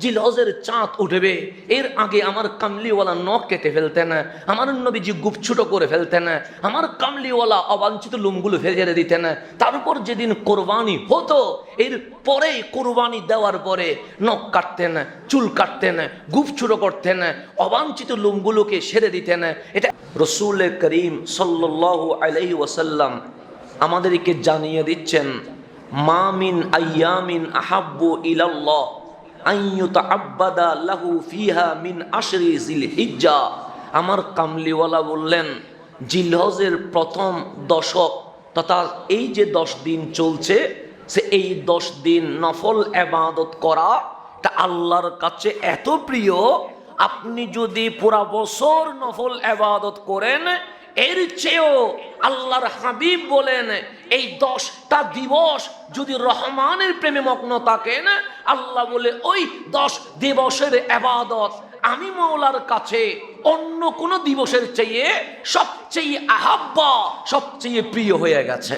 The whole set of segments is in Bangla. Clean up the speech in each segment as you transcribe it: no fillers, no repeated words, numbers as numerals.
জিলহজের চাঁদ উঠবে এর আগে আমার কামলিওয়ালা নখ কেটে ফেলতেন, আমার নবীজি গুপ ছোট করে ফেলতেন, আমার কামলিওয়ালা অবাঞ্ছিত লোমগুলো ফেলে দিতেন। তারপর যেদিন কোরবানি হতো এর পরে কোরবানি দেওয়ার পরে নখ কাটতেন, চুল কাটতেন, গুপ ছোট করতেন, অবাঞ্ছিত লোমগুলোকে সেরে দিতেন। এটা রাসূল করিম সাল্লাল্লাহু আলাইহি ওয়াসাল্লাম আমাদেরকে জানিয়ে দিচ্ছেন, মা মিন আইয়ামিন আহাব্বু ইলাল্লাহ আন ইউতাআব্বাদা লাহু ফিহা মিন আশরি জিলহিজ্জা। আমার কামলিওয়ালা বললেন, জিলহজের প্রথম দশক তথা এই যে 10 দিন চলছে, সে এই 10 দিন নফল ইবাদত করা তা আল্লাহর কাছে এত প্রিয়, আপনি যদি পুরা বছর নফল ইবাদত করেন এর চেয়েও আল্লাহর হাবিব বলেন এই 10টা দিবস যদি রহমানের প্রেমে মগ্ন থাকেন, আল্লাহ বলে ওই 10 দিবসের ইবাদত আমি মাওলার কাছে অন্য কোন দিবসের চেয়ে সবচেয়ে আহাব্বা, সবচেয়ে প্রিয় হয়ে গেছে।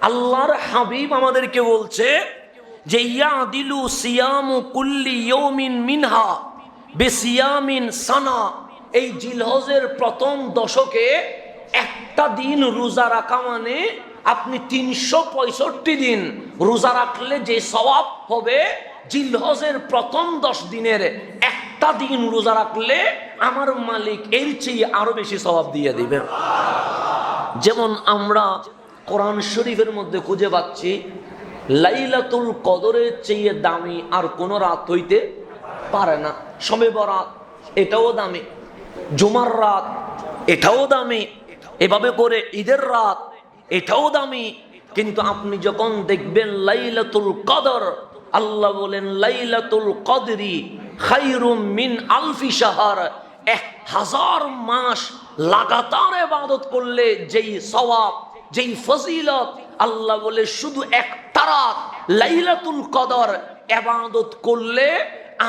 আল্লাহর হাবিব আমাদেরকে বলছে যে ইয়াদিলু সিয়ামু কুল্লি ইয়াউমিন মিনহা বিসিয়ামিন সানা। এই জিলহজের প্রথম দশকে একটা দিন রোজা রাখা মানে আপনি 365 দিন রোজা রাখলে যে সওয়াব হবে, জিলহজের প্রথম 10 দিনের একটা দিন রোজা রাখলে আমার মালিক এর চেয়ে আরো বেশি সওয়াব দিয়ে দিবে। যেমন আমরা কোরআন শরীফের মধ্যে খুঁজে পাচ্ছি লাইলাতুল কদরের চেয়ে দামি আর কোন রাত হইতে পারে না। শবে বরাত এটাও দামি, জুমার রাত এটাও দামি, এভাবে করে ঈদের রাত এটাও দামি। কিন্তু আপনি যখন দেখবেন লাইলাতুল কদর, আল্লাহ বলেন লাইলাতুল কদরি খায়রুম মিন আলফি শাহর, 1000 মাস লাগাতার ইবাদত করলে যেই সওয়াব, যেই ফজিলত, আল্লাহ বলে শুধু একটা রাত লাইলাতুল কদর ইবাদত করলে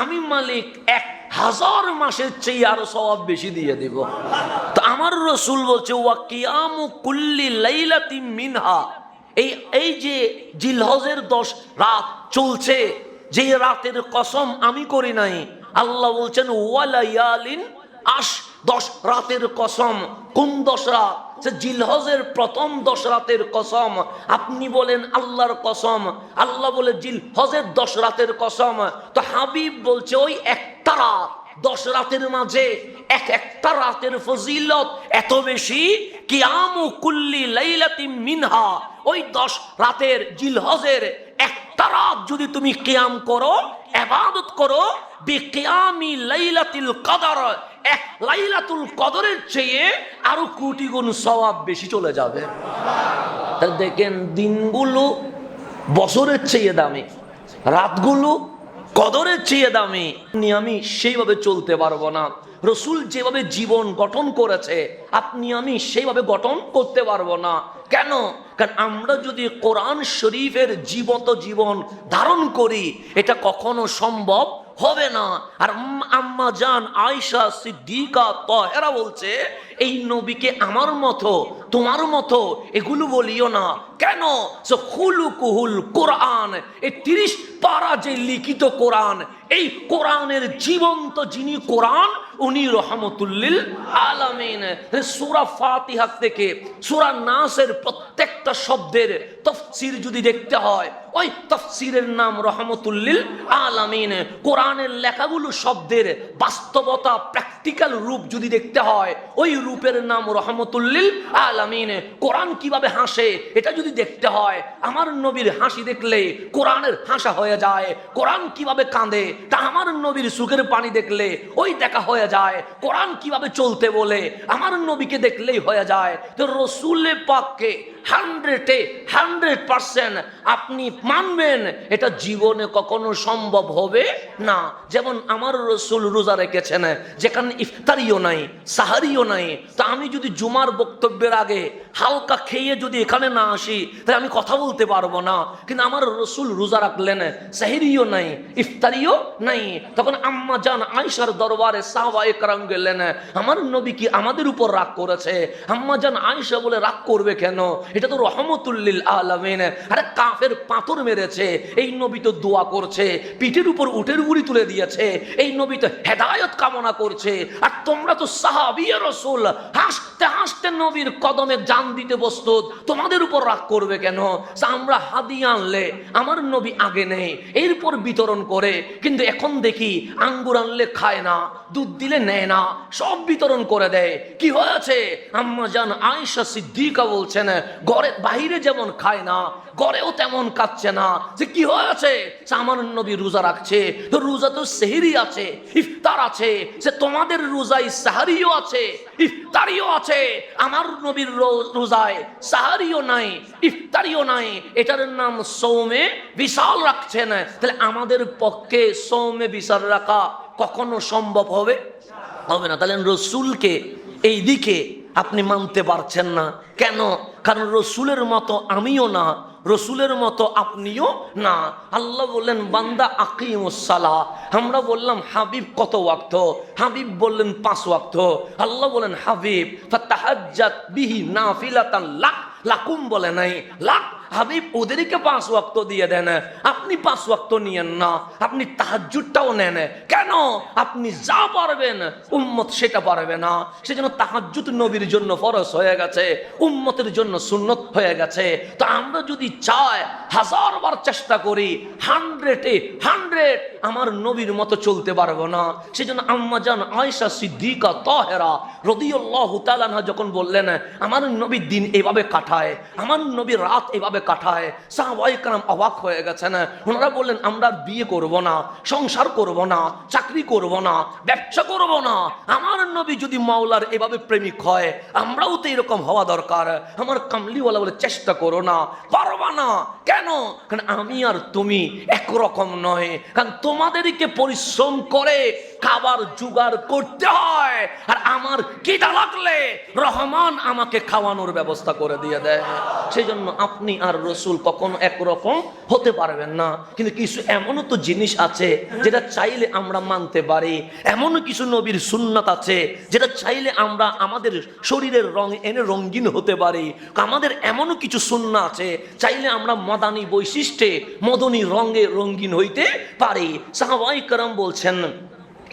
আমি মালিক 1000 মাসের চেয়ে আরো সওয়াব বেশি দিয়ে দেব। তো আমার রাসূল বলছে ওয়া কিয়ামু কুল্লি লাইলাতিন মিনহা, এই যে জিলহজের 10 রাত চলছে, যে রাতের কসম আমি করি নাই, আল্লাহ বলছেন ওয়ালায়ালিন আশ, 10 রাতের কসম। কোন 10 রাত? সে জিলহজের প্রথম 10 রাতের কসম। আপনি বলেন আল্লাহর কসম, আল্লাহ বলে জিলহজের 10 রাতের কসম। তো হাবিব বলছে ওই একটা রাত, 10 রাতের মাঝে একটা রাতের ফজিলত এত বেশি, কিয়ামু কুল্লি লাইলাতিন মিনহা, ওই 10 রাতের জিলহজের একটা রাত যদি তুমি কিয়াম করো, ইবাদত করো, বিকিয়ামি লাইলাতুল কদর, এক লাইলাতুল কদরের চেয়ে আরো কোটি গুণ সওয়াব বেশি চলে যাবে। তাহলে দেখেন দিনগুলো বছরের চেয়ে দামি, রাতগুলো কদরের চেয়ে দামি। আমি সেইভাবে চলতে পারবো না। রাসূল যেভাবে জীবন গঠন করেছে আপনি আমি সেইভাবে গঠন করতে পারবো না। কেন? কারণ আমরা যদি কোরআন শরীফের জীবত জীবন ধারণ করি এটা কখনো সম্ভব হবে না। আর আম্মা জান আয়েশা সিদ্দিকা তাহেরা বলছে এই নবীকে আমার মতো তোমার মতো এগুলো বলিও না। কেন? খুলুকুহুল কোরআন, এই 30 পারা যে লিখিত কোরআন, এই কোরআনের জীবন্ত যিনি কোরআন উনি রহমতুল লিল আলামিন। সূরা ফাতিহা থেকে সূরা নাসের প্রত্যেকটা শব্দের তাফসীর যদি দেখতে হয় ওই তাফসীরের নাম রহমতুল লিল আলামিন। কোরআনের লেখাগুলো শব্দের বাস্তবতা প্র্যাকটিক্যাল রূপ যদি দেখতে হয় ওই রূপের নাম রহমতুল লিল আলামিন। কোরআন কিভাবে হাসে এটা যদি দেখতে হয় আমার নবীর হাসি দেখলে কোরআনের হাসা হয়ে যায়। কোরআন কিভাবে কাঁদে তা আমার নবীর চোখের পানি দেখলে ওই দেখা হয়ে যায়। কোরআন কিভাবে চলতে বলে আমার নবীকে দেখলেই হয়ে যায়। তো রাসূল পাককে 100% আপনি মানবেন, এটা জীবনে কখনো সম্ভব হবে না। যেমন আমার রাসূল রোজা রেখেছেন, যেখানে ইফতারিও নাই, সাহারিও নাই। তা আমি যদি জুমার বক্তব্যের আগে হালকা খেয়ে যদি এখানে না আসি তাহলে আমি কথা বলতে পারবো না। কিন্তু আমার রসুল রোজা রাখলেন, সাহরিও নাই, ইফতারিও নাই। তখন আম্মা জান আয়েশার দরবারে সাহাবায়ে কেরাম গেলেন, আমার নবী কি আমাদের উপর রাগ করেছে? আম্মা জান আয়েশা বলে, রাগ করবে কেন? এটা তো রহমতুল লিল আলামিন। আরে কাফের পাথর মেরেছে, এই নবী তো দোয়া করছে, পিঠের উপর উটের গুড়ি তুলে দিয়েছে, এই নবী তো হেদায়েত কামনা করছে। আর তোমরা তো সাহাবী রাসূল, হাসতে হাসতে নবীর কদমে জান দিতে প্রস্তুত, তোমাদের উপর রাগ করবে কেন? আমরা হাদিয়া আনলে আমার নবী আগে নেই, এরপর বিতরণ করে। কিন্তু এখন দেখি আঙ্গুর আনলে খায় না, দুধ দিলে নেয় না, সব বিতরণ করে দেয়। কি হয়েছে? আম্মা জান আয়েশা সিদ্দিকা বলছেন, ঘরে বাইরে যেমন খায় না, ঘরেও তেমন কাচ্ছে না। যে কি হয়েছে? আমার নবী রোজা রাখছে, তো রোজা তো সেহরি আছে, ইফতার আছে, সে তোমাদের রোজায় সাহারিও আছে, ইফতারিও আছে। আমার নবীর রোজায় সাহারিও নাই, ইফতারিও নাই। এটার নাম সৌমে বিশাল রাখছেন। তাহলে আমাদের পক্ষে সৌমে বিশাল রাখা কখনো সম্ভব হবে? হবে না। তাহলে রসুলকে এই দিকে আপনি মানতে পারছেন না কেন? কারণ রসুলের মতো আমিও না, রসুলের মতো আপনিও না। আল্লাহ বললেন বান্দা আকিমুস সালাহ। আমরা বললাম হাবিব কত ওয়াক্ত? হাবিব বললেন 5 ওয়াক্ত। আল্লাহ বলেন হাবিব ফাতাহাজ্জাত বিহি নাফিলাতান লাক, লাকুম বলে নাই লাক। হাবিব ওদেরকে 5 ওয়াক্ত দিয়ে দেন, আপনি 5 ওয়াক্ত নিয়েন না, আপনি তাহাজ্জুদটাও নেন কেন? আপনি যা পারবেন উম্মত সেটা পারবে না। সেজন্য তাহাজ্জুদ নবীর জন্য ফরজ হয়ে গেছে, উম্মতের জন্য সুন্নত হয়ে গেছে। তো আমরা যদি চাই 1000 বার চেষ্টা করি, 100-এ 100 আমার নবীর মতো চলতে পারবো না। সেজন্য আম্মা জান আয়েশা সিদ্দিকা তাহেরা রাদিয়াল্লাহু তাআলা আনহা যখন বললেন আমার নবী দিন এভাবে কাটায়, আমার নবী রাত এভাবে কাটায়, সাহাবায়ে কেরাম অবাক হয়ে গেছেন। ওনারা বললেন আমরা বিয়ে করব না, সংসার করব না, চাকরি করব না, ব্যবসা করব না। আমার নবী যদি মাওলার এভাবে প্রেমিক হয়, আমরাও তো এরকম হওয়া দরকার। আমার কামলিওয়ালা বলে চেষ্টা করো না, পারবা না কেন? কারণ আমি আর তুমি একরকম নয়। কারণ তোমাদেরকে পরিশ্রম করে খাবার জোগাড় করতে হয়, আর আমার খিদা লাগলে রহমান আমাকে খাওয়ানোর ব্যবস্থা করে দিয়ে দেয়। সেই জন্য আপনি আর রসুল কখনো একরকম হতে পারবেন না। কিন্তু কিছু এমনও তো জিনিস আছে যেটা চাইলে আমরা মানতে পারি, এমনও কিছু নবীর সুন্নাত আছে যেটা চাইলে আমরা আমাদের শরীরের রং এনে রঙিন হতে পারি। আমাদের এমনও কিছু সুন্নাত আছে চাইলে আমরা মাদানী বৈশিষ্ট্যে মদনী রঙে রঙিন হইতে পারি। সাহাবায়ে কেরাম বলছেন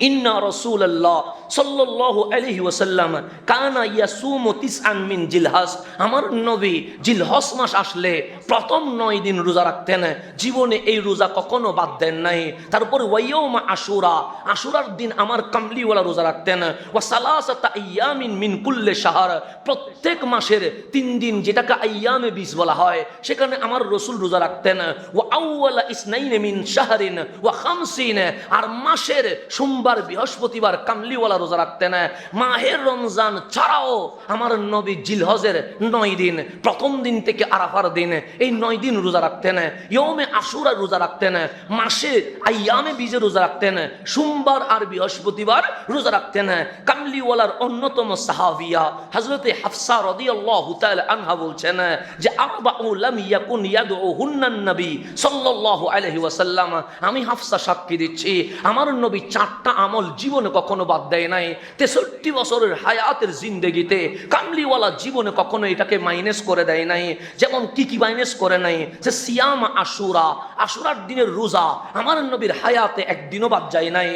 ইন্না রাসূলুল্লাহ সাল্লাল্লাহু আলাইহি ওয়াসাল্লাম কানা ইয়াসুমু তিসআন মিন জিলহজ। আমার নবী জিলহজ মাস আসলে প্রথম 9 দিন রোজা রাখতেন, জীবনে এই রোজা কখনো বাদ দেন নাই। তারপর ওয়াইয়াউমা আশুরা, আশুরার দিন আমার কামলিওয়ালা রোজা রাখতেন। ওয়া সালাসাতা আইয়ামিন মিন কুল্লি শাহর, প্রত্যেক মাসের 3 দিন যেটাকে আইয়ামে 20 বলা হয় সেখানে আমার রাসূল রোজা রাখতেন। ওয়া আউওয়ালা ইসনাইন মিন শাহরিন ওয়া 50, আর মাসের সোমবার বৃহস্পতিবার কামলিওয়ালা রোজা রাখতেন। মাহের রমজান ছাড়াও আমার নবী জিলহজের 9 দিন, প্রথম দিন থেকে আরাফার দিন, এই 9 দিন রোজা রাখতেন। ইয়মে আশুরা রোজা রাখতেন, মাসে আইয়ামে 20 রোজা রাখতেন, সোমবার আর বৃহস্পতিবার রোজা রাখতেন। কামলিওয়ালার অন্যতম সাহাবিয়া হযরতে হাফসা রাদিয়াল্লাহু তাআলা আনহা বলছেন যে আরবাউ লাম ইয়াকুন ইয়াদউহুন্নান নবী সাল্লাল্লাহু আলাইহি ওয়াসাল্লাম, আমি হাফসা সাক্ষী দিচ্ছি আমার নবী 4টা আমল জীবনে কখনো বাদ দেয় নাই। 63 বছরের হায়াতের জিন্দেগিতে কামলিওয়ালা জীবনে কখনো এটাকে মাইনাস করে দেয় নাই। যেমন কি মাইনাস করে নাই? যে সিয়াম আশুরা, আশুরার দিনের রোজা আমার নবীর হায়াতে একদিনও বাদ যায় নাই।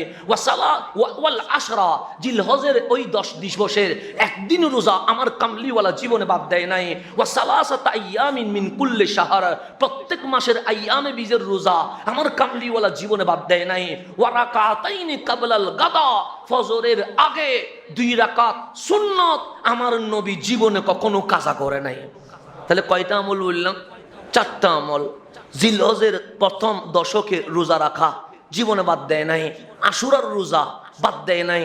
ওয়াল আশরা, জিলহজের ওই 10 দিবসের একদিন রোজা আমার কামলিওয়ালা জীবনে বাদ দেয় নাই। ওয়া সালাসাতা আইয়ামিন মিন কুল্লি শাহর, প্রত্যেক মাসের আইয়ামে 20 রোজা আমার কামলিওয়ালা জীবনে বাদ দেয় নাই। ওয়া রাকাতাইনি কাবলাল গাদা, ফজরের আগে 2 রাকাত সুন্নত আমার নবী জীবনে কখনো কাজা করে নাই। তাহলে কয়টা আমল বললাম? 4টা আমল। জিলহজের প্রথম দশকে রোজা রাখা জীবনে বাদ দেয় নাই, আশুরার রোজা বাদ দেয় নাই,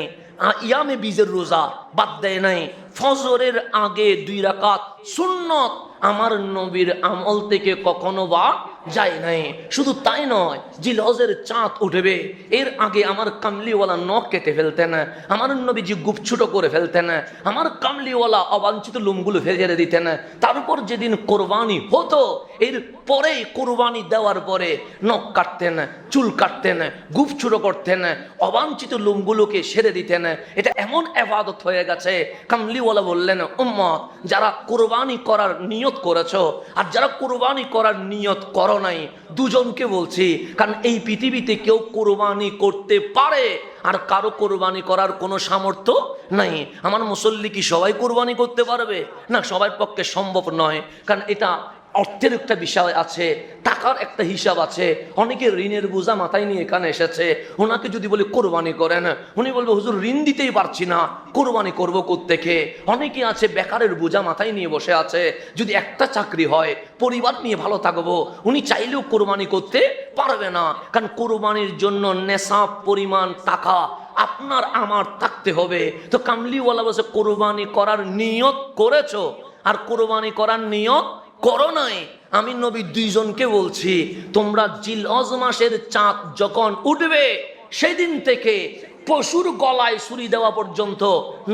ইয়ামে 20 রোজা বাদ দেয় নাই, ফজরের আগে 2 রাকাত সুন্নত আমার নবীর আমল থেকে কখনো বাদ যায় নাই। শুধু তাই নয়, জিলহজের চাঁদ উঠবে এর আগে আমার কামলিওয়ালা নখ কেটে ফেলতেন, আমার নবীজি গুপছুট করে ফেলতেন, আমার কামলিওয়ালা অবাঞ্ছিত লোমগুলো ফেলে দিতেন। তার উপর যেদিন কোরবানি হতো এর পরেই কোরবানি দেওয়ার পরে নখ কাটতেন, চুল কাটতেন, গুপছুট করতেন, অবাঞ্ছিত লোমগুলোকে সেরে দিতেন। এটা এমন ইবাদত হয়ে গেছে। কামলিওয়ালা বললেন, উম্মত যারা কোরবানি করার নিয়ত করেছো আর যারা কোরবানি করার নিয়ত করো নাই, দুজনকে বলছি, কারণ এই পৃথিবীতে কেউ কোরবানি করতে পারে আর কারো কোরবানি করার কোনো সামর্থ্য নাই। আমার মুসল্লি কি সবাই কোরবানি করতে পারবে? না, সবার পক্ষে সম্ভব নয়, কারণ এটা অর্থের একটা বিষয় আছে, টাকার একটা হিসাব আছে। অনেকে ঋণের বোঝা মাথায় নিয়ে এখানে এসেছে, ওনাকে যদি বলে কোরবানি করেন, উনি বলবে হুজুর ঋণ দিতেই পারছি না, কোরবানি করবো কোত্থেকে। অনেকে আছে বেকারের বোঝা মাথায় নিয়ে বসে আছে, যদি একটা চাকরি হয় পরিবার নিয়ে ভালো থাকবো, উনি চাইলেও কোরবানি করতে পারবে না। কারণ কোরবানির জন্য নেশাব পরিমাণ টাকা আপনার আমার থাকতে হবে। তো কামলিওয়ালা বসে কোরবানি করার নিয়ত করেছো আর কোরবানি করার নিয়ত করো নাই। আমি নবী দুইজনকে বলছি, তোমরা জিলহজ মাসের চাঁদ যখন উঠবে সেদিন থেকে পশুর গলায় ছুরি দেওয়া পর্যন্ত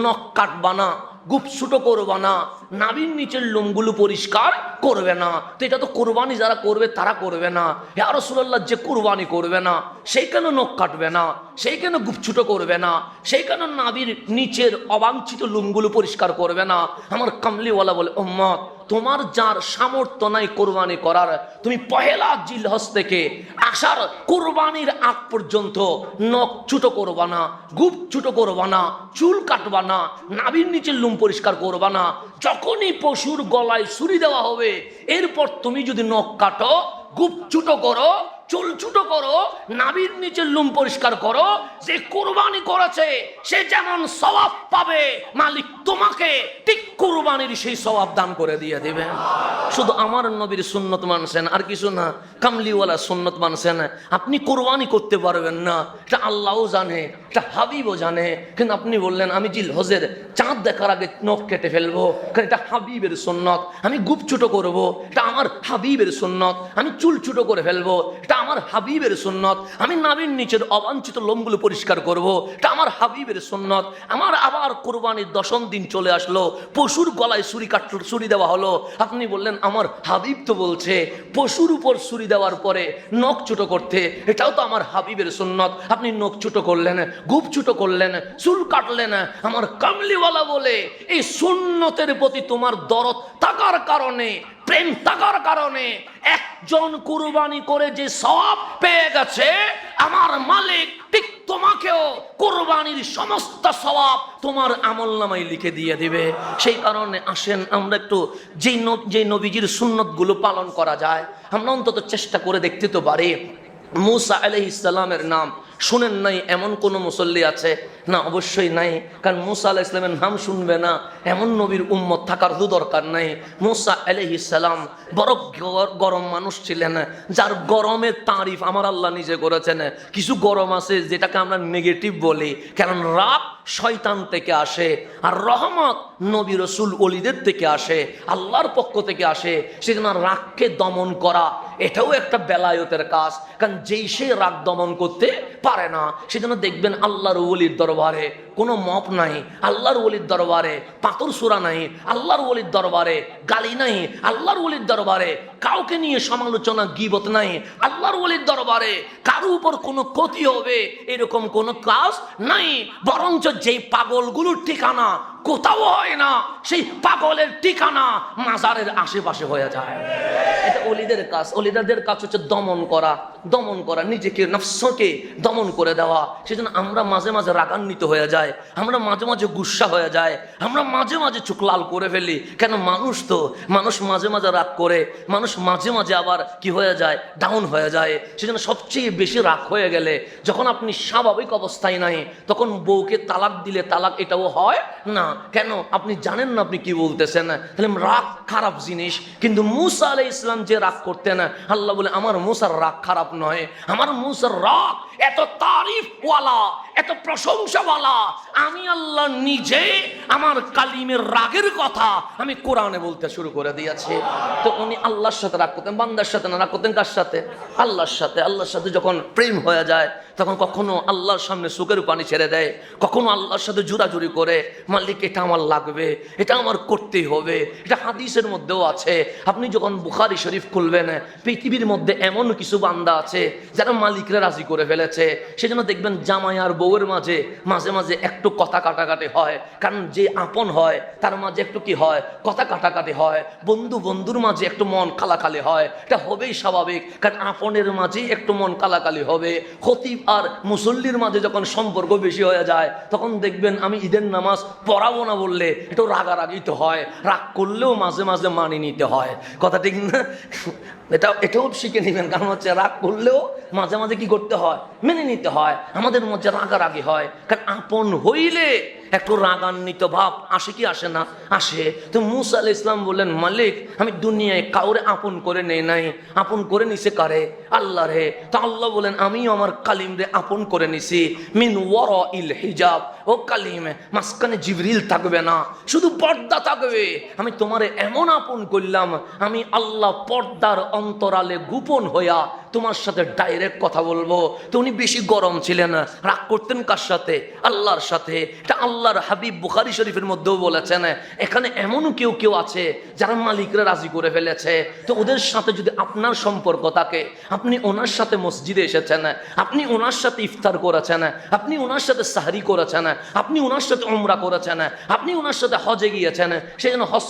নখ কাটবা না, গুপছুটো করবা না, নাভির নিচের লোমগুলো পরিষ্কার করবে না। তো এটা তো কোরবানি যারা করবে তারা করবে না। ইয়া রাসূলুল্লাহ, যে কোরবানি করবে না সেই কেন নখ কাটবে না, সেই কেন গুপছুটো করবে না, সেই কেন নাভির নিচের অবাঞ্ছিত লোমগুলো পরিষ্কার করবে না? আমার কামলিওয়ালা বলে, উম্মত তোমার যার সামর্থ্য নাই কোরবানি করার, তুমি পহেলা জিলহজ থেকে আসার কোরবানির আগ পর্যন্ত নখ ছুটো করবা না, গুপ ছুটো করবা না, চুল কাটবা না, নাভির নিচের লোম পরিষ্কার করবা না। যখনই পশুর গলায় ছুরি দেওয়া হবে এরপর তুমি যদি নখ কাটো, গুপ ছুটো করো, চুল ছুটো করো, নাভির নিচের লোম পরিষ্কার করো, যে কোরবানি করেছে সে যেমন সওয়াব পাবে মালিক তোমাকে ঠিক কোরবানির সেই সওয়াব দান করে দিয়ে দেবে। শুধু আমার নবীর সুন্নত মানছেন আর কিছু না, কামলিওয়ালা সুন্নত মানছেন। আপনি কোরবানি করতে পারবেন না, এটা আল্লাহও জানে, এটা হাবিবও জানে, কিন্তু আপনি বললেন আমি জিলহজের চাঁদ দেখার আগে নখ কেটে ফেলবো, কারণ এটা হাবিবের সুন্নত। আমি গুপ ছুটো করবো, এটা আমার হাবিবের সুন্নত। আমি চুল ছুটো করে ফেলবো, এটা আমার হাবিবের সুন্নত। আমি নাভির নিচের অবাঞ্ছিত লোমগুলো পরিষ্কার করব, এটা আমার হাবিবের সুন্নত। আমার আবার কোরবানির 10ম দিন চলে আসলো, পশুর গলায় ছুরি দেওয়া হলো। আপনি বললেন আমার হাবিব তো বলছে পশুর উপর ছুরি দেওয়ার পরে নখ ছোট করতে, এটাও তো আমার হাবিবের সুন্নত। আপনি নখ ছোট করলেন, গুপ ছোট করলেন, চুল কাটলেন। আমার কামলিওয়ালা বলে এই সুন্নতের প্রতি তোমার দরদ থাকার কারণে, প্রেম থাকার কারণে একজন কুরবানি করে যে সওয়াব পেয়ে গেছে, আমার মালিক ঠিক তোমাকেও কুরবানির সমস্ত সওয়াব তোমার আমলনামায় লিখে দিয়ে দিবে। সেই কারণে আসেন আমরা একটু যেই নবীজির সুন্নতগুলো পালন করা যায় আমরা অন্তত চেষ্টা করে দেখতে তো পারি। মুসা আলাইহিস সালামের নাম শুনেন নাই এমন কোন মুসল্লি আছে? না, অবশ্যই নাই। কারণ মুসা আলাইহিস সালামের নাম শুনবে না এমন নবীর উম্মত থাকার তো দরকার নাই। মুসা আলাইহিস সালাম বড় গরম মানুষ ছিলেন, যার গরমের তারিফ আমার আল্লাহ নিজে করেছেন। কিছু গরম আছে যেটাকে আমরা নেগেটিভ বলি, কারণ রাগ শয়তান থেকে আসে আর রহমত নবী রসুল ওলিদের থেকে আসে, আল্লাহর পক্ষ থেকে আসে। সেজন্য রাগকে দমন করা এটাও একটা বেলায়েতের কাজ, কারণ যেই সে রাগ দমন করতে পারে না। সেজন্য দেখবেন আল্লাহর ওলির দরবারে কোনো মপ নাই, আল্লাহর ওলির দরবারে পাথর সূরা নাই, আল্লাহর ওলির দরবারে গালি নাই, আল্লাহর ওলির দরবারে কাউকে নিয়ে সমালোচনা গীবত নাই, আল্লাহর ওলির দরবারে কারো উপর কোনো ক্ষতি হবে এরকম কোনো কাজ নাই। বরঞ্চ যেই পাগলগুলোর ঠিকানা কোথাও হয় না, সেই পাগলের ঠিকানা মাজারের আশেপাশে হয়ে যায়। এটা ওলিদের কাজ। ওলিদাদের কাজ হচ্ছে দমন করা, নিজেকে নফসকে দমন করে দেওয়া। সেজন্য আমরা মাঝে মাঝে রাগান্বিত হয়ে যায়, আমরা মাঝে মাঝে গুসা হয়ে যায়, আমরা মাঝে মাঝে চোখ লাল করে ফেলি। কেন? মানুষ মাঝে মাঝে রাগ করে, মানুষ মাঝে মাঝে আবার কি হয়ে যায়, ডাউন হয়ে যায়। সেজন্য সবচেয়ে বেশি রাগ হয়ে গেলে যখন আপনি স্বাভাবিক অবস্থায় নাই, তখন বউকে তালাক দিলে তালাক এটাও হয় না। কেন? আপনি জানেন না আপনি কি বলতেছেন। তাহলে রাগ খারাপ জিনিস। কিন্তু মুসা আলাইহিস সালাম যে রাগ করতেন, আল্লাহ বলে আমার মুসার রাগ খারাপ নয়, আমার মুসার রাগ এত তারিফওয়ালা, এত প্রশংসাওয়ালা, আমি আল্লাহ নিজে আমার কালিমের রাগের কথা আমি কোরআনে বলতে শুরু করে দিয়েছি। তো উনি আল্লাহর সাথে রাগ করতেন, বান্দার সাথে না, রাগ করতেন কার সাথে? আল্লাহর সাথে। আল্লাহর সাথে যখন প্রেম হয়ে যায় তখন কখনো আল্লাহর সামনে চোখের পানি ছেড়ে দেয়, কখনো আল্লাহর সাথে জোরাজুরি করে, মালিক এটা আমার লাগবে, এটা আমার করতেই হবে। এটা হাদিসের মধ্যেও আছে। আপনি যখন বুখারী শরীফ খুলবেন, পৃথিবীর মধ্যে এমন কিছু বান্দা আছে যারা মালিকরা রাজি করে ফেলেছে। সেজন্য দেখবেন জামাই আর বউয়ের মাঝে মাঝে মাঝে একটু কথা কাটাকাটি হয়, কারণ যে আপন হয় তার মাঝে একটু কি হয়, কথা কাটাকাটি হয়। বন্ধু বন্ধুর মাঝে একটু মন কালাকালি হয়, এটা হবেই স্বাভাবিক, কারণ আপনের মাঝেই একটু মন কালাকালি হবে। খতিব আর মুসল্লির মাঝে যখন সম্পর্ক বেশি হয়ে যায় তখন দেখবেন আমি ঈদের নামাজ পড়াবো না বললে একটু রাগারাগি তো হয়, রাগ করলেও মাঝে মাঝে মানিয়ে নিতে হয়। কথা ঠিক না? এটাও শিখে নেবেন, কারণ হচ্ছে রাগ করলেও মাঝে মাঝে কি করতে হয়, মেনে নিতে হয়। আমাদের মধ্যে রাগারাগি হয়, কারণ আপন হইলে একটু রাগান্বিত ভাব আসে কি আসে না? আসে। তো মুসা আলাইহিস সালাম বললেন, মালিক আমি দুনিয়ায় কাউরে আপন করে নেই নাই, আপন করে নিছে কারে? আল্লাহ রে। তো আল্লাহ বলেন আমিও আমার কালিম রে আপন করে নিছি, মিন ওয়ারাইল হিজাব। ও কালিম, মাঝখানে জিবরিল থাকবে না, শুধু পর্দা থাকবে। আমি তোমারে এমন আপন করলাম, আমি আল্লাহ পর্দার অন্তরালে গোপন হইয়া তোমার সাথে ডাইরেক্ট কথা বলবো। তো উনি বেশি গরম ছিলেন, রাগ করতেন কার সাথে? আল্লাহর সাথে। এটা আল্লাহর হাবিব বুখারী শরীফের মধ্যেও বলেছেন। এখানে এমন কেউ আছে যারা মালিকরা রাজি করে ফেলেছে, তো ওদের সাথে যদি আপনার সম্পর্ক থাকে, আপনি ওনার সাথে মসজিদে এসেছেন, আপনি ওনার সাথে ইফতার করেছেন, আপনি ওনার সাথে সাহরি করেছেন, আপনি ওনার সাথে উমরা করেছেন, আপনি ওনার সাথে হজে গিয়েছেন, সেজন্য হজ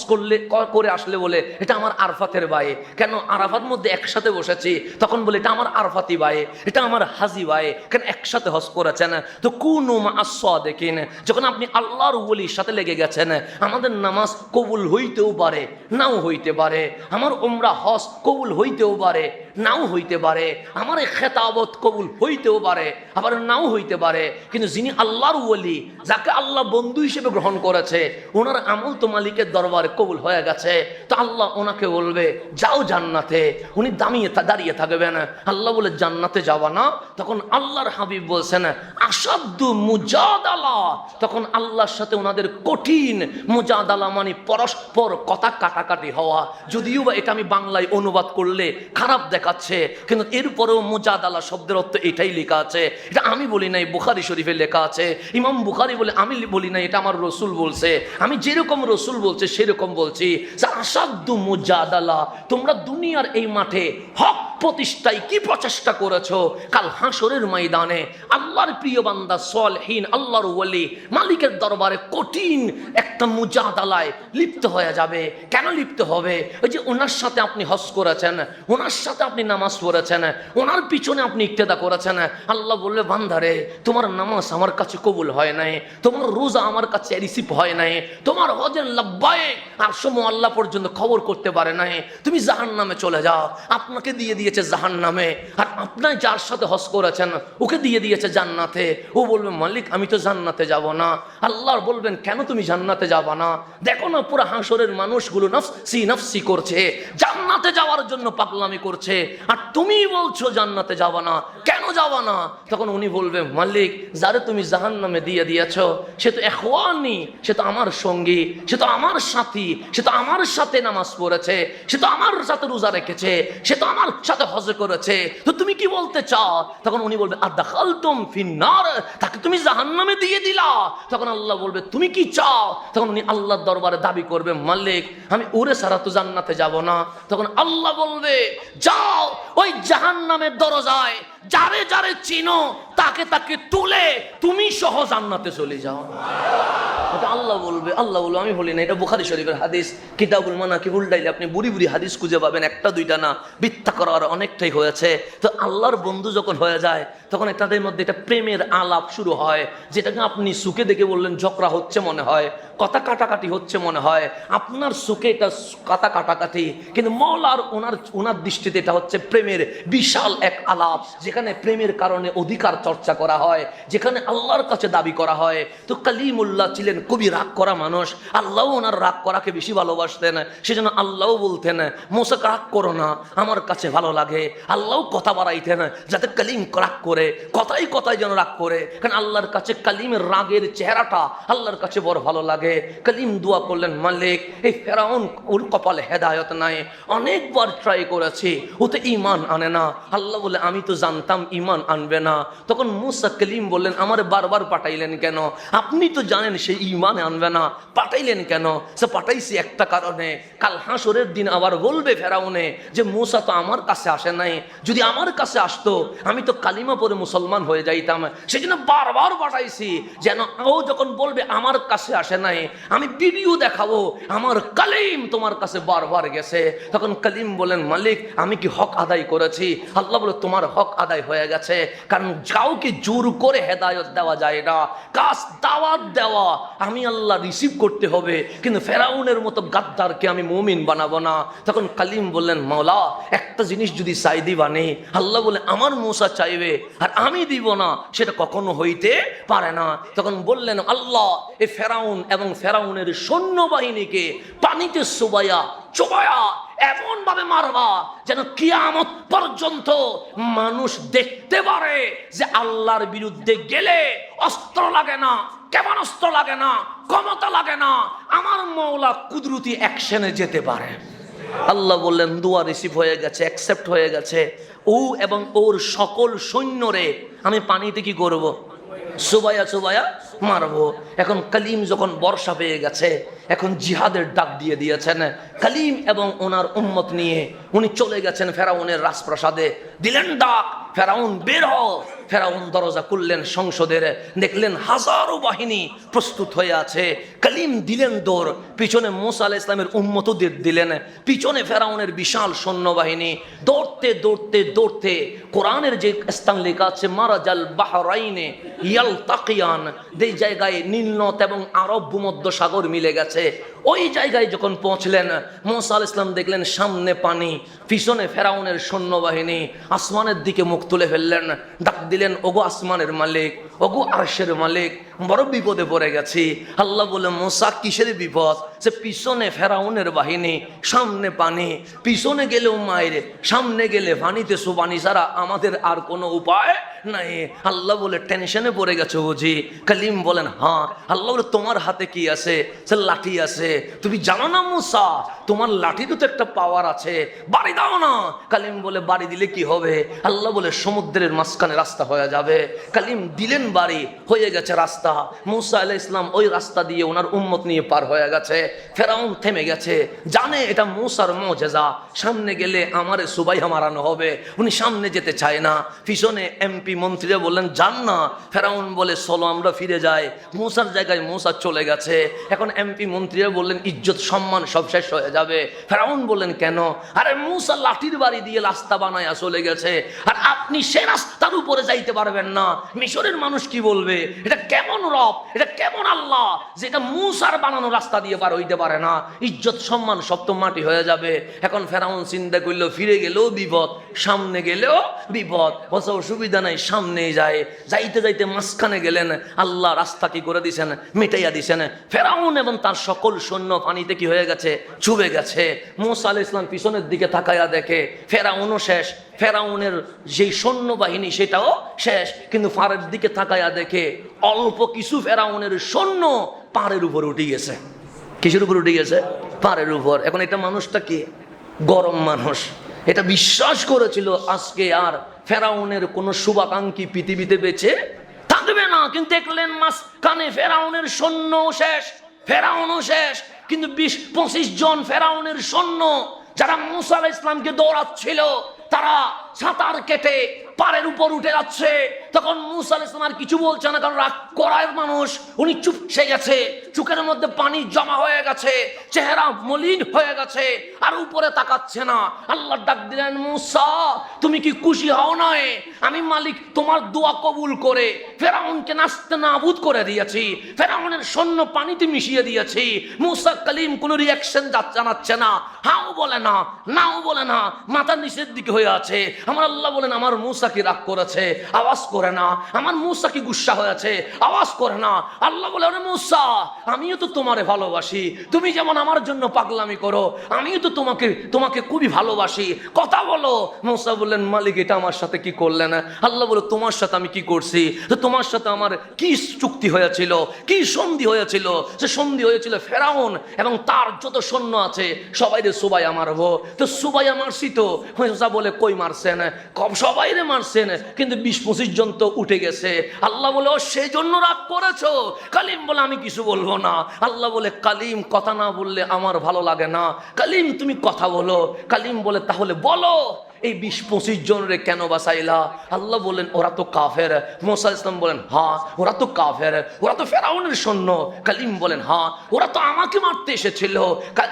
করে আসলে বলে এটা আমার আরফাতের ভাই। কেন? আরাফার মধ্যে একসাথে বসেছি, তখন বলে এটা আমার আরফাতি ভাই, এটা আমার হাজি ভাই, কেন একসাথে হজ করেছেন। তো কুনু মা'আস সাদিকিন, যখন আপনি আল্লাহর ওলির সাথে লেগে গেছেন, আমাদের নামাজ কবুল হইতেও পারে, নাও হইতে পারে, আমার উমরা হজ কবুল হইতেও পারে, নাও হইতে পারে, আমার খেতাবত কবুল হইতেও পারে, আবার নাও হইতে পারে। কিন্তু যিনি আল্লাহর ওলি, যাকে আল্লাহ বন্ধু হিসেবে গ্রহণ করেছে, ওনার আমল তো মালিকের দরবারে কবুল হয়ে গেছে। তো আল্লাহ ওনাকে বলবে যাও জান্নাতে। উনি দাঁড়িয়ে থাকবেন, আল্লাহ বলে জান্নাতে যাবা না? তখন আল্লাহর হাবিব বলছেন আসাদ্দু মুজাদালা, তখন আল্লাহর সাথে ওনাদের কঠিন মুজাদালা, মানে পরস্পর কথা কাটাকাটি হওয়া। যদিও বা এটা আমি বাংলায় অনুবাদ করলে খারাপ দেখাচ্ছে, কিন্তু এরপরেও মুজাদালা শব্দের অর্থ এটাই লেখা আছে। এটা আমি বলি নাই, বুখারী শরীফে লেখা আছে। ইমাম বুখারী বলে আমি বলি নাই, এটা আমার রসুল বলছে। আমি যেরকম রসুল বলছে সেরকম বলছি। আসাদ্দু মুজাদালা, তোমরা দুনিয়ার এই মাঠে হক প্রতিষ্ঠায় কি প্রচেষ্টা করেছো, কাল হাসরের ময়দানে আল্লাহর প্রিয় বান্দা সালেহীন, আল্লাহর ওলি, মালিকের দরবারে কঠিন একটা মুজাদালায় লিপ্ত হয়ে যাবে। কেন লিপ্ত হবে? ওই যে ওনার সাথে আপনি হজ করেছেন, ওনার সাথে আপনি নামাজ পড়েছেন, ওনার পিছনে আপনি ইক্তেদা করেছেন। আল্লাহ বললে বান্দারে তোমার নামাজ আমার কাছে কবুল হয় নাই, তোমার রোজা আমার কাছে রিসিভ হয় নাই, তোমার হজের লাব্বাইক আর সময় আল্লাহ পর্যন্ত খবর করতে পারে নাই, তুমি জাহান্নামে চলে যাও। আপনাকে দিয়ে দিয়েছে জাহান্নামে, আর আপনার যার সাথে হজ করেছেন ওকে দিয়ে দিয়েছে জান্নাতে। ও বলবে মালিক আমি তো জান্নাতে যাব না। আল্লাহ বলবেন কেন তুমি জান্নাতে যাবা না? দেখো না পুরো হাসরের মানুষগুলো নফসি নফসি করছে, জান্নাতে যাওয়ার জন্য পাগলামি করছে, আর তুমি বলছো জান্নাতে যাবা না, কেন যাবা না? তখন উনি বলবে মালিক যারে তুমি জাহান্নামে দিয়ে দিয়েছো সে তো ইখওয়ানি, সে তো আমার সঙ্গী, সে তো আমার সাথী, সে তো আমার সাথে নামাজ পড়েছে, সে তো আমার সাথে রোজা রেখেছে, সে তো আমার সাথে হজ করেছে, তো তুমি কি বলতে চাও? তখন উনি বলবে আদাখালতুম ফিন্নার, তাকে তুমি জাহান্নামে দিয়ে দিলা। তখন আল্লাহ বলবে তুমি কি চাও? তখন উনি আল্লাহর দরবারে দাবি করবে মালিক আমি ওরে ছাড়া তো জান্নাতে যাব না। তখন আল্লাহ বলবে যাও ওই জাহান্নামের দরজায় যারে যারে চিনো তাকে তাকে তুলে তুমি সহ জান্নাতে চলে যাও। এটা আল্লাহ বলবে, আল্লাহ বলবে, আমি বলি না। এটা বুখারী শরীফের হাদিস, কিতাবুল মানাকিবুল ডাইলে আপনি বুড়ি বুড়ি হাদিস খুঁজে পাবেন, একটা দুইটা না, মিথ্যা করার অনেকটাই হয়েছে। তো আল্লাহর বন্ধু যখন হয়ে যায় তখন তাদের মধ্যে এটা প্রেমের আলাপ শুরু হয়, যেটাকে আপনি সুখে দেখে বললেন ঝগড়া হচ্ছে মনে হয়, কথা কাটাকাটি হচ্ছে মনে হয়, আপনার সুখে এটা কথা কাটাকাটি, কিন্তু মওলার ওনার দৃষ্টিতে এটা হচ্ছে প্রেমের বিশাল এক আলাপ, যে যেখানে প্রেমের কারণে অধিকার চর্চা করা হয়, যেখানে আল্লাহর কাছে দাবি করা হয়। তো কালিমুল্লাহ ছিলেন খুবই রাগ করা মানুষ, আল্লাহ ওনার রাগ করাকে বেশি ভালোবাসতেন। সেজন্য আল্লাহ বলতেন মুসা রাগ করো না, আমার কাছে ভালো লাগে। আল্লাহ কথা বাড়াইতেন যাতে কালিম রাগ করে, কথাই কথাই যেন রাগ করে, কারণ আল্লাহর কাছে কালিমের রাগের চেহারাটা আল্লাহর কাছে বড় ভালো লাগে। কালিম দোয়া করলেন, মালিক এই ফেরাউন ওর কপালে হেদায়ত নাই, অনেকবার ট্রাই করেছি, ও তো ঈমান আনে না। আল্লাহ বলে আমি তো জানতাম ঈমান আনবে না। তখন মুসা কালিম বললেন, আমারে বারবার পাঠাইলেন কেন? আপনি তো জানেন সে ঈমান আনবে না, পাঠাইলেন কেন? সে পাঠাইছি একটা কারণে, কাল হাসরের দিন আবার বলবে ফেরাউনে যে মুসা তো আমার কাছে আসে নাই, যদি আমার কাছে আসতো আমি তো কালিমা পরে মুসলমান হয়ে যাইতাম। সেজন্য বারবার পাঠাইছি যেন ও যখন বলবে আমার কাছে আসে নাই, আমি ভিডিও দেখাবো আমার কালিম তোমার কাছে বারবার গেছে। তখন কালিম বলেন, মালিক আমি কি হক আদায় করেছি? আল্লাহ বলে তোমার হক আদায় হয়ে গেছে, কারণ কাউকে জোর করে হেদায়ত দেওয়া যায় না, কাজ দাওয়াত দেওয়া আমি আল্লাহ রিসিভ করতে হবে, কিন্তু ফেরাউনের মতো গাদ্দারকে আমি মুমিন বানাবো না। তখন কালিম বললেন, মাওলা একটা জিনিস যদি চাই দিবানি। আল্লাহ বলে আমার মুসা চাইবে আর আমি দিব না, সেটা কখনো হইতে পারে না। তখন বললেন আল্লাহ এ ফেরাউন এবং ফেরাউনের সৈন্যবাহিনীকে পানিতে চোবায়া এমন ভাবে মারবা যেন কিয়ামত পর্যন্ত মানুষ দেখতে পারে যে আল্লাহর বিরুদ্ধে গেলে অস্ত্র লাগে না, কেমন অস্ত্র লাগে না, ক্ষমতা লাগে না, আমার মওলা কুদরতি অ্যাকশনে যেতে পারে। আল্লাহ বললেন দোয়া রিসিভ হয়ে গেছে, অ্যাকসেপ্ট হয়ে গেছে। ও এবং ওর সকল সৈন্যরে আমি পানিতে কি করব? চুবায়া মারবো। এখন কালিম যখন বর্ষা পেয়ে গেছে, এখন জিহাদের ডাক দিয়ে দিয়েছেন। কালিম এবং ওনার উম্মত নিয়ে উনি চলে গেছেন ফেরাউনের রাজপ্রাসাদে, দিলেন ডাক, ফেরাউন বের হও। ফেরাউন দরজা খুললেন সংসদের, দেখলেন হাজারো বাহিনী প্রস্তুত হয়ে আছে। কালিম দিলেন দৌড়, পিছনে মুসা আলাইহিস সালামের উম্মতদের দিলেন, পিছনে ফেরাউনের বিশাল সৈন্যবাহিনী। দৌড়তে দৌড়তে দৌড়তে কোরআনের যে স্থান লেখা আছে মারাজাল বাহরাইনে ইয়ালতাকিয়ান, যেই জায়গায় নীলনদ এবং আরব ভূমধ্য সাগর মিলে গেছে, ওই জায়গায় যখন পৌঁছলেন মুসা আলাইহিস সালাম দেখলেন সামনে পানি, পিছনে ফেরাউনের সৈন্যবাহিনী। আসমানের দিকে মুখ তুলে ফেললেন, ডাক দিলেন, ওগো আসমানের মালিক, ওগো আরশের মালিক, বড় বিপদে পড়ে গেছি। আল্লাহ বলে, মুসা কিসের বিপদ? সে পিছনে ফেরাউনের বাহিনী, সামনে পানি, পিছনে গেলেও মায়ের, সামনে গেলে পানিতে সুবানি ছাড়া আমাদের আর কোনো উপায় নাই। আল্লাহ বলে, টেনশনে পড়ে গেছে বুঝি? কালিম বলেন হ্যাঁ। আল্লাহ বলে, তোমার হাতে কি আছে? সে লাঠি আছে। তুমি জানো না মুসা, তোমার লাঠিরও তো একটা পাওয়ার আছে, বাড়ি দাও না। কালিম বলে, বাড়ি দিলে কি হবে? আল্লাহ বলে, সমুদ্রের মাঝখানে রাস্তা হয়ে যাবে। কালিম দিলেন বাড়ি, হয়ে গেছে রাস্তা। মুসা আলাইহিস সালাম ওই রাস্তা দিয়ে ওনার উম্মত নিয়ে পার হয়ে গেছে। ফেরাউন থেমে গেছে, জানে এটা মুসার মুজিজা, সামনে গেলে আমারে সুবাইহা মারানো হবে। উনি সামনে যেতে চায় না। পিছনে এমপি মন্ত্রীরা বললেন যান না। ফেরাউন বলে, চলো আমরা ফিরে যাই। মুসার জায়গায় মুসা চলে গেছে। এখন এমপি মন্ত্রীরা বললেন ইজ্জত সম্মান সব শেষ হয়ে যাবে। ফেরাউন বললেন কেন? আরে মুসা লাঠির বাড়ি দিয়ে রাস্তা বানায়া চলে গেছে, আর আপনি সে রাস্তার উপরে যাইতে পারবেন না। মিশরের মানুষ কি বলবে? এটা কেমন রব, এটা কেমন আল্লাহ যেটা মুসার বানানো রাস্তা দিয়ে পার হইতে পারে না? ইজ্জত সম্মান সব তো মাটি হয়ে যাবে। এখন ফেরাউন চিন্তা করলো, ফিরে গেলেও বিপদ, সামনে গেলেও বিপদ, বলছে অসুবিধা নাই, সামনে যায়। যাইতে যাইতে মাঝখানে গেলেন, আল্লাহ রাস্তা কি করে দিছেন, মিটাইয়া দিছেন। ফেরাউন এবং তার সকল সৈন্য পানিতে কি হয়ে গেছে, চুবে গেছে। মুসা আলাইহিস সালাম পিছনের দিকে তাকায়া দেখে ফেরাউনও শেষ, ফেরাউনের যেই সৈন্যবাহিনী সেটাও শেষ। কিন্তু পাড়ের দিকে তাকায়া দেখে অল্প কিছু ফেরাউনের সৈন্য পাড়ের উপর উঠে গেছে। কিসের উপর উঠে গেছে? পাড়ের উপর। এখন এটা মানুষটা কি? গরম মানুষ। এটা বিশ্বাস করেছিল আজকে আর ফেরাউনের কোনো শুভাকাঙ্ক্ষী পৃথিবীতে বেঁচে থাকবে না। কিন্তু দেখলেন মাঝখানে ফেরাউনের সৈন্য শেষ, ফেরাউনও শেষ। কিন্তু 20-25 জন ফেরাউনের সৈন্য যারা মুসা আলাইহিস সালামকে দৌড়াচ্ছিল, তারা সাঁতার কেটে পাড়ের উপর উঠে যাচ্ছে। তখন মুসা আলাইহিস সালাম আর কিছু বলছে না, কারণ রাগ করার মানুষ। উনি চুপসে গেছে, চোখের মধ্যে পানি জমা হয়ে গেছে, চেহারা মলিন হয়ে গেছে, আর উপরে তাকাচ্ছে না। আল্লাহ ডাক দিলেন, মুসা তুমি কি খুশি হও নাই? আমি মালিক তোমার দোয়া কবুল করে ফেরাউনকে নাস্তে নাবুদ করে দিয়েছি, ফেরাউনের সৈন্য পানিতে মিশিয়ে দিয়েছি। মুসা কালিম কোনো রিয়াকশন জানাচ্ছে না, হাও বলে না, নাও বলে না, মাথা নিচের দিকে হয়ে আছে। আমার আল্লাহ বলেন, আমার মুসা কি রাগ করেছে? আওয়াজ করে না। আমার মূসা কি গুসা হয়েছে? আওয়াজ করে না। আল্লাহ বলে, আরে মূসা, আমিও তো তোমারে ভালোবাসি, তুমি যেমন আমার জন্য পাগলামি করো, আমিও তো তোমাকে খুবই ভালোবাসি, কথা বলো। মূসা বললেন, মালিক এটা আমার সাথে কি করলেন? আল্লাহ বলে, তোমার সাথে আমি কি করছি? তো তোমার সাথে আমার কি চুক্তি হয়েছিল, কি সন্ধি হয়েছিল? সে সন্ধি হয়েছিল ফেরাউন এবং তার যত সৈন্য আছে সবাইরে সুবাইয়া মারবো। তো সুবাইয়া মারছি তো। মূসা বলে, কই মারছেন? সবাইরে মারছেন, কিন্তু 20-25 জন তো উঠে গেছে। আল্লাহ বলে, ও সেই জন্য রাগ করেছো? কালিম বলে, আমি কিছু বলবো না। আল্লাহ বলে, কালিম কথা না বললে আমার ভালো লাগে না, কালিম তুমি কথা বলো। কালিম বলে, তাহলে বলো এই 20-25 জনরে কেন বাঁচাইলা? আল্লাহ বলেন, ওরা তো কাফের। মূসা ইসলাম বলেন, হ্যাঁ ওরা তো কাফের, ওরা তো ফেরাউনের সৈন্য। কালিম বলেন, হ্যাঁ ওরা তো আমাকে মারতে এসেছিল।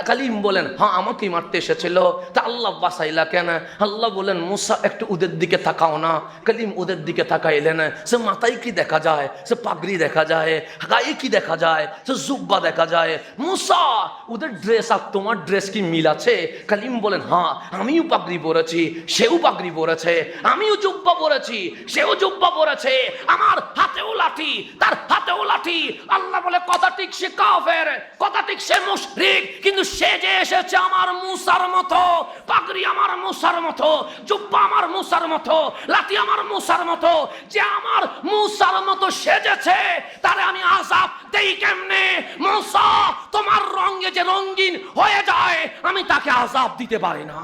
কালিম বলেন, হ্যাঁ আমাকেই মারতে এসেছিল। তা আল্লাহ বাঁচাইলা কেন? আল্লাহ বলেন, মূসা একটু ওদের দিকে তাকাও না। কালিম ওদের দিকে তাকাইলেন। সে মাথায় কি দেখা যায়? সে পাগড়ি দেখা যায়। গায়ে কি দেখা যায়? সে জুব্বা দেখা যায়। মূসা, ওদের ড্রেস আর তোমার ড্রেস কি মিল আছে? কালিম বলেন, হ্যাঁ আমিও পাগড়ি পরেছি, সেও পাগড়ি পরেছে, আমিও জুব্বা পরেছি, সেও জুব্বা পরেছে, আমার হাতেও লাঠি, তার হাতেও লাঠি। আল্লাহ বলে, কথা ঠিক সে কাফের, কথা ঠিক সে মুশরিক, কিন্তু সে যে এসেছে আমার মূসার মতো, পাগড়ি আমার মূসার মতো, জুব্বা আমার মূসার মতো, লাঠি আমার মূসার মতো, যে আমার মূসার মতো সেজেছে তারে আমি আযাব দেই কেমনে? মূসা তোমার রঙে যে রঙিন হয়ে যায় আমি তাকে আযাব দিতে পারি না।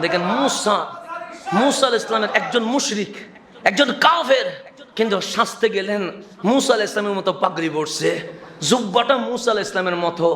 দেখেন, মূসা আলাইহিস সালামের একজন মুশরিক, একজন কাফের, কিন্তু শাস্তে গেলেন মূসা আলাইহিস সালামের মতো পাগড়ি পরছে, জুব্বাটা মূসা আলাইহিস সালামের মতো,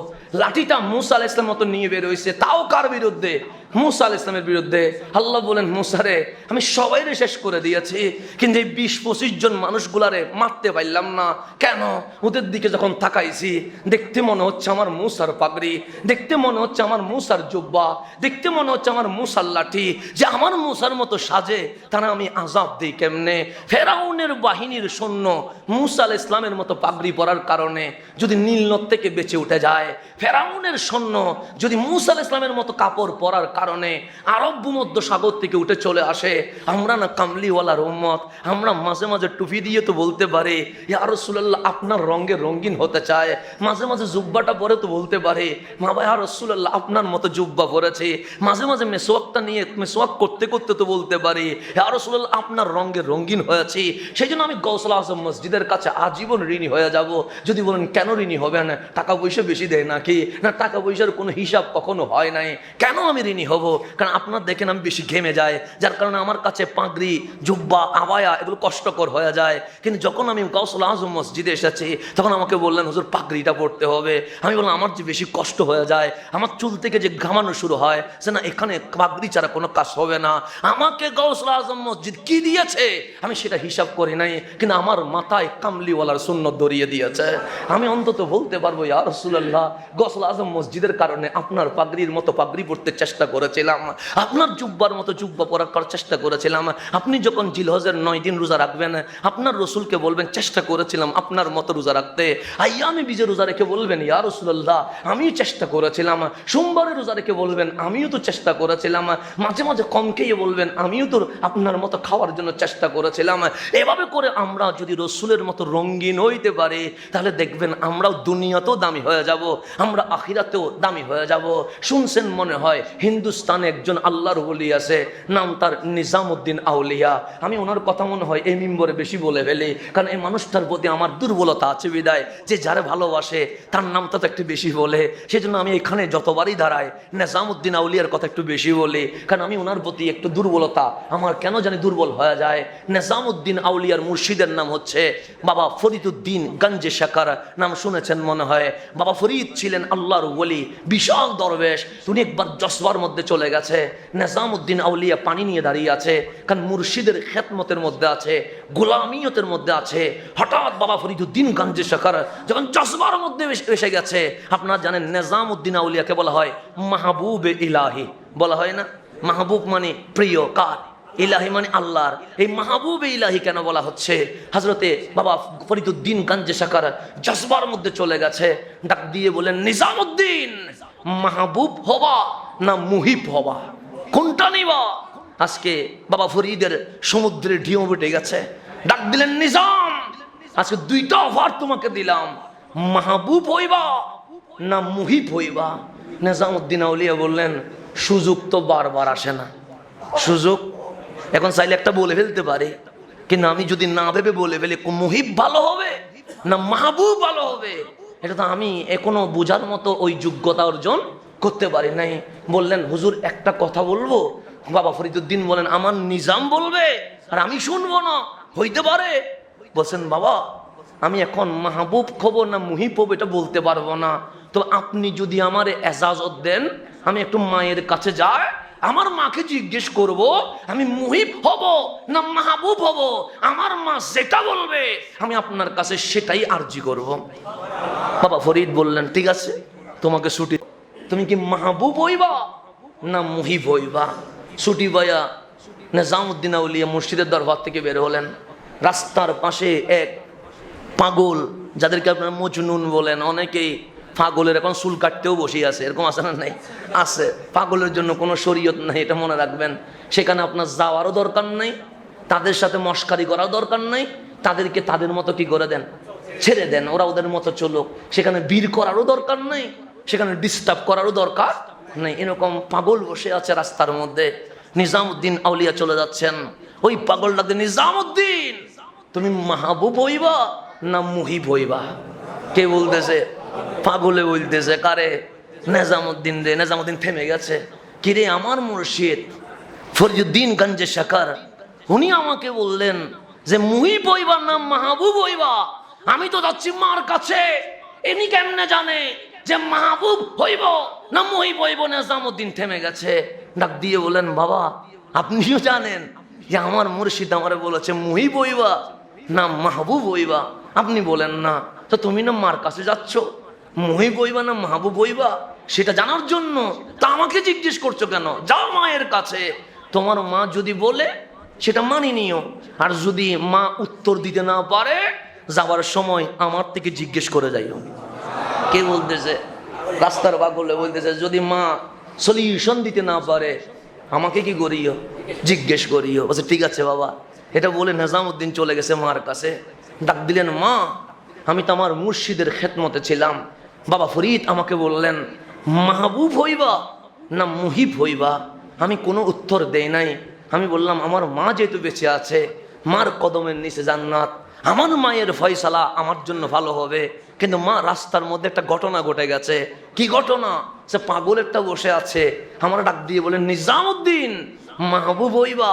লাঠিটা মূসা আলাইহিস সালামের মতো নিয়ে বের হইছে। তাও কার বিরুদ্ধে? মূসা আলাইহিস সালামের বিরুদ্ধে। আল্লাহ বলেন, মূসা রে, আমি সবাইরে শেষ করে দিয়েছি, কিন্তু এই 20-25 জন মানুষগুলারে মারতে পারলাম না। কেন? ওদের দিকে যখন তাকাইছি, দেখতে মনে হচ্ছে আমার মূসার পাগড়ি, দেখতে মনে হচ্ছে আমার মূসার জুব্বা, দেখতে মনে হচ্ছে আমার মূসার লাঠি, যে আমার মূসার মতো সাজে, তারা আমি আযাব দিই কেমনে? ফেরাউনের বাহিনীর সৈন্য মূসা আলাইহিস সালামের মতো পাগড়ি পরার কারণে যদি নীল নদ থেকে বেঁচে উঠে যায়, ফেরাউনের সৈন্য যদি মূসা আলাইহিস সালামের মতো কাপড় পরার কারণে আরব ভূমধ্য সাগর থেকে উঠে চলে আসে, আমরা না কামলিওয়ালার উম্মত, আমরা মাঝে মাঝে টুপি দিয়ে তো বলতে পারি, ইয়া রাসূলুল্লাহ আপনার রঙে রঙিন হতে চায়। মাঝে মাঝে জুব্বাটা পরে তো বলতে পারে, মা ভাই ইয়া রাসূলুল্লাহ আপনার মতো জুব্বা পরেছে। মাঝে মাঝে মেসওয়াকটা নিয়ে মেসওয়াক করতে করতে তো বলতে পারি, ইয়া রাসূলুল্লাহ আপনার রঙে রঙিন হয়েছে। সেই জন্য আমি গাউসুল আজম মসজিদের কাছে আজীবন ঋণী হয়ে যাব। যদি বলেন কেন ঋণী হবেন? টাকা পয়সা বেশি দেয় নাকি? না, টাকা পয়সার কোনো হিসাব কখনো হয় নাই। কেন আমি ঋণী হব? কারণ আপনার দেখেন আমি বেশি ঘেমে যাই, যার কারণে আমার কাছে পাগড়ি, জুব্বা, আবায়া এগুলো কষ্টকর হয়ে যায়। কিন্তু যখন আমি গাউসুল আজম মসজিদে এসেছি, তখন আমাকে বললেন হুজুর পাগড়িটা পড়তে হবে। আমি বললাম আমার যে বেশি কষ্ট হয়ে যায়, আমার চুল থেকে যে ঘামানো শুরু হয়, সে না এখানে পাগড়ি ছাড়া কোনো কাজ হবে না। আমাকে গাউসুল আজম মসজিদ কি দিয়েছে আমি সেটা হিসাব করি নাই, কিন্তু আমার মাথায় কামলিওয়ালার সুন্নত ধরিয়ে দিয়েছে। আমি অন্তত বলতে পারবো, ইয়া রাসূলুল্লাহ গাউসুল আজম মসজিদের কারণে আপনার পাগড়ির মতো পাগড়ি পড়তে চেষ্টা করেছিলাম, আপনার জুব্বার মতো জুব্বা পরার চেষ্টা করেছিলাম। আপনি যখন জিলহজের 9 দিন রোজা রাখবেন, আপনার রসুলকে বলবেন চেষ্টা করেছিলাম আপনার মতো রোজা রাখতে। আইয়ামে বিজে রোজা রেখে বলবেন, ইয়া রাসূলুল্লাহ আমিও চেষ্টা করেছিলাম। সোমবারে রোজা রেখে বলবেন, আমিও তো চেষ্টা করেছিলাম। মাঝে মাঝে কম খেয়ে বলবেন, আমিও তো আপনার মতো খাওয়ার জন্য চেষ্টা করেছিলাম। এভাবে করে আমরা যদি রসুলের মতো রঙিন হইতে পারি, তাহলে দেখবেন আমরাও দুনিয়াতেও দামি হয়ে যাব, আমরা আখিরাতেও দামি হয়ে যাব। শুনছেন মনে হয় হিন্দুস্তানে একজন আল্লাহর ওলি আছে, নাম তার নিজামউদ্দিন আউলিয়া। আমি ওনার কথা মনে হয় এই মিম্বরে বেশি বলে ফেলি, কারণ এই মানুষটার প্রতি আমার দুর্বলতা আছে বিদায়, যে যারে ভালোবাসে তার নামটা তো একটু বেশি বলে। সেই জন্য আমি এখানে যতবারই দাঁড়াই নিজামউদ্দিন আউলিয়ার কথা একটু বেশি বলি, কারণ আমি ওনার প্রতি একটু দুর্বলতা, আমার কেন জানি দুর্বল হয়ে যায়। নিজামউদ্দিন আউলিয়ার মুর্শিদের নাম হচ্ছে বাবা ফরিদউদ্দিন গঞ্জে শাকার, নাম শুনেছেন মনে হয়। বাবা ফরিদ ছিলেন আল্লাহর ওলি, বিশাল দরবেশ। উনি একবার জসবার মধ্যে চলে গেছে, নিজামউদ্দিন আউলিয়া পানি নিয়ে দাঁড়িয়ে আছে, কারণ মুর্শিদের খেদমতের মধ্যে আছে, গোলামিয়তের মধ্যে আছে। হঠাৎ বাবা ফরিদউদ্দিন গঞ্জে শাকার যখন জসবার মধ্যে এসে গেছে, আপনারা জানেন নিজামউদ্দিন আউলিয়াকে বলা হয় মাহবুবে ইলাহি, বলা হয় না? মাহবুব মানে প্রিয় কার? ইলাহি মানে আল্লাহর। এই মাহবুব ইলাহি কেন বলা হচ্ছে? হযরতে বাবা ফরিদুদ্দীন গঞ্জে শাকার জজবার মধ্যে চলে গেছে, ডাক দিয়ে বলেন, নিজামুদ্দিন, মাহবুব হবা না মুহিব হবা, কোনটা নিবা? আজকে বাবা ফরিদের সমুদ্রে ঢেউ উঠে গেছে, ডাক দিলেন, নিজাম, আজকে দুইটা অফার তোমাকে দিলাম, মাহবুব হইবা না মুহিব হইবা? নিজামুদ্দিন আউলিয়া বললেন, সুযোগ তো বারবার আসে না। সুযোগ এখন চাইলে একটা বলে ফেলতে পারি, কিন্তু আমি যদি না ভেবে বলে ফেলি মুহিব ভালো হবে না মাহবুব ভালো হবে, এটা তো আমি এখনো বোঝার মতো ওই যোগ্যতা অর্জন করতে পারি নাই। বললেন, হুজুর একটা কথা বলবো? বাবা ফরিদুদ্দিন বলেন, আমার নিজাম বলবে আর আমি শুনবো না, হইতে পারে? বলছেন, বাবা আমি এখন মাহবুব হব না মুহিব হব এটা বলতে পারবো না, তো আপনি যদি আমার এজাজত দেন, আমি একটু মায়ের কাছে যাই, আমার মাকে জিজ্ঞেস করব আমি মুহিব হব না মাহবুব হব, আমার মা যেটা বলবে আমি আপনার কাছে সেটাই আরজি করব। বাবা ফরিদ বললেন, ঠিক আছে, তোমাকে ছুটি, তুমি কি মাহবুব হইবা না মুহিব হইবা? ছুটি পাইয়া নিজামুদ্দিন আউলিয়া মসজিদের দরবার থেকে বের হলেন। রাস্তার পাশে এক পাগল, যাদেরকে আপনারা মজনুন বলেন, অনেকেই পাগলের এখন চুল কাটতেও বসে আছে, এরকম আছে না? নাই, আছে। পাগলের জন্য কোনো শরীয়ত নাই, এটা মনে রাখবেন। সেখানে আপনার যাওয়ারও দরকার নাই, তাদের সাথে মস্কারি করাও দরকার নাই, তাদেরকে তাদের মতো কি করে দেন, ছেড়ে দেন, ওরা ওদের মতো চলুক। সেখানে বীর করারও দরকার নেই, সেখানে ডিস্টার্ব করারও দরকার নেই। এরকম পাগল বসে আছে রাস্তার মধ্যে। নিজামুদ্দিন আউলিয়া চলে যাচ্ছেন, ওই পাগল ডাকতে, নিজামুদ্দিন, তুমি মাহবুব হইবা না মুহিব হইবা? কে বলতেছে? পাগলে বলতেছে। কারে? নিজামুদ্দিন রে। নিজামুদ্দিন থেমে গেছে, কিরে আমার মুর্শিদ ফরিদুদ্দীন গঞ্জে শাকার, উনি আমাকে বললেন যে মুহিব হইবা না মাহবুব হইবা, আমি তো যাচ্ছি মার কাছে, এনি কেমনে জানে যে মাহবুব হইব না মুহিব হইব? নিজামুদ্দিন থেমে গেছে, ডাক দিয়ে বলেন, বাবা আপনিও জানেন যে আমার মুর্শিদ আমারে বলেছে মুহিব হইবা না মাহবুব হইবা, আপনি বলেন না, তো তুমি না মার কাছে যাচ্ছ, মুহিব হইবা না মাহবুব হইবা সেটা জানার জন্য, তা আমাকে জিজ্ঞেস করছো কেন? যাও মায়ের কাছে, তোমার মা যদি বলে সেটা মানি নিও, আর যদি মা উত্তর দিতে না পারে যাবার সময় আমার থেকে জিজ্ঞেস করে যাইও। কে বলতেছে? রাস্তার পাগলে বলতেছে, যদি মা সলিউশন দিতে না পারে আমাকে কি করিও, জিজ্ঞেস করিও। বলছে ঠিক আছে বাবা। এটা বলে নিজামুদ্দিন চলে গেছে মার কাছে, ডাক দিলেন, মা আমি তো আমার মুর্শিদের খেদমতে ছিলাম, বাবা ফরিদ আমাকে বললেন মাহবুব হইবা না মুহিব হইবা। আমি কোনো উত্তর দেই নাই, আমি বললাম আমার মা যেহেতু বেঁচে আছে, মার কদমের নিচে জান্নাত, আমার মায়ের ফয়সালা আমার জন্য ভালো হবে। কিন্তু মা রাস্তার মধ্যে একটা ঘটনা ঘটে গেছে। কি ঘটনা? সে পাগল একটা বসে আছে, আমার ডাক দিয়ে বলেন, নিজামুদ্দিন মাহবুব হইবা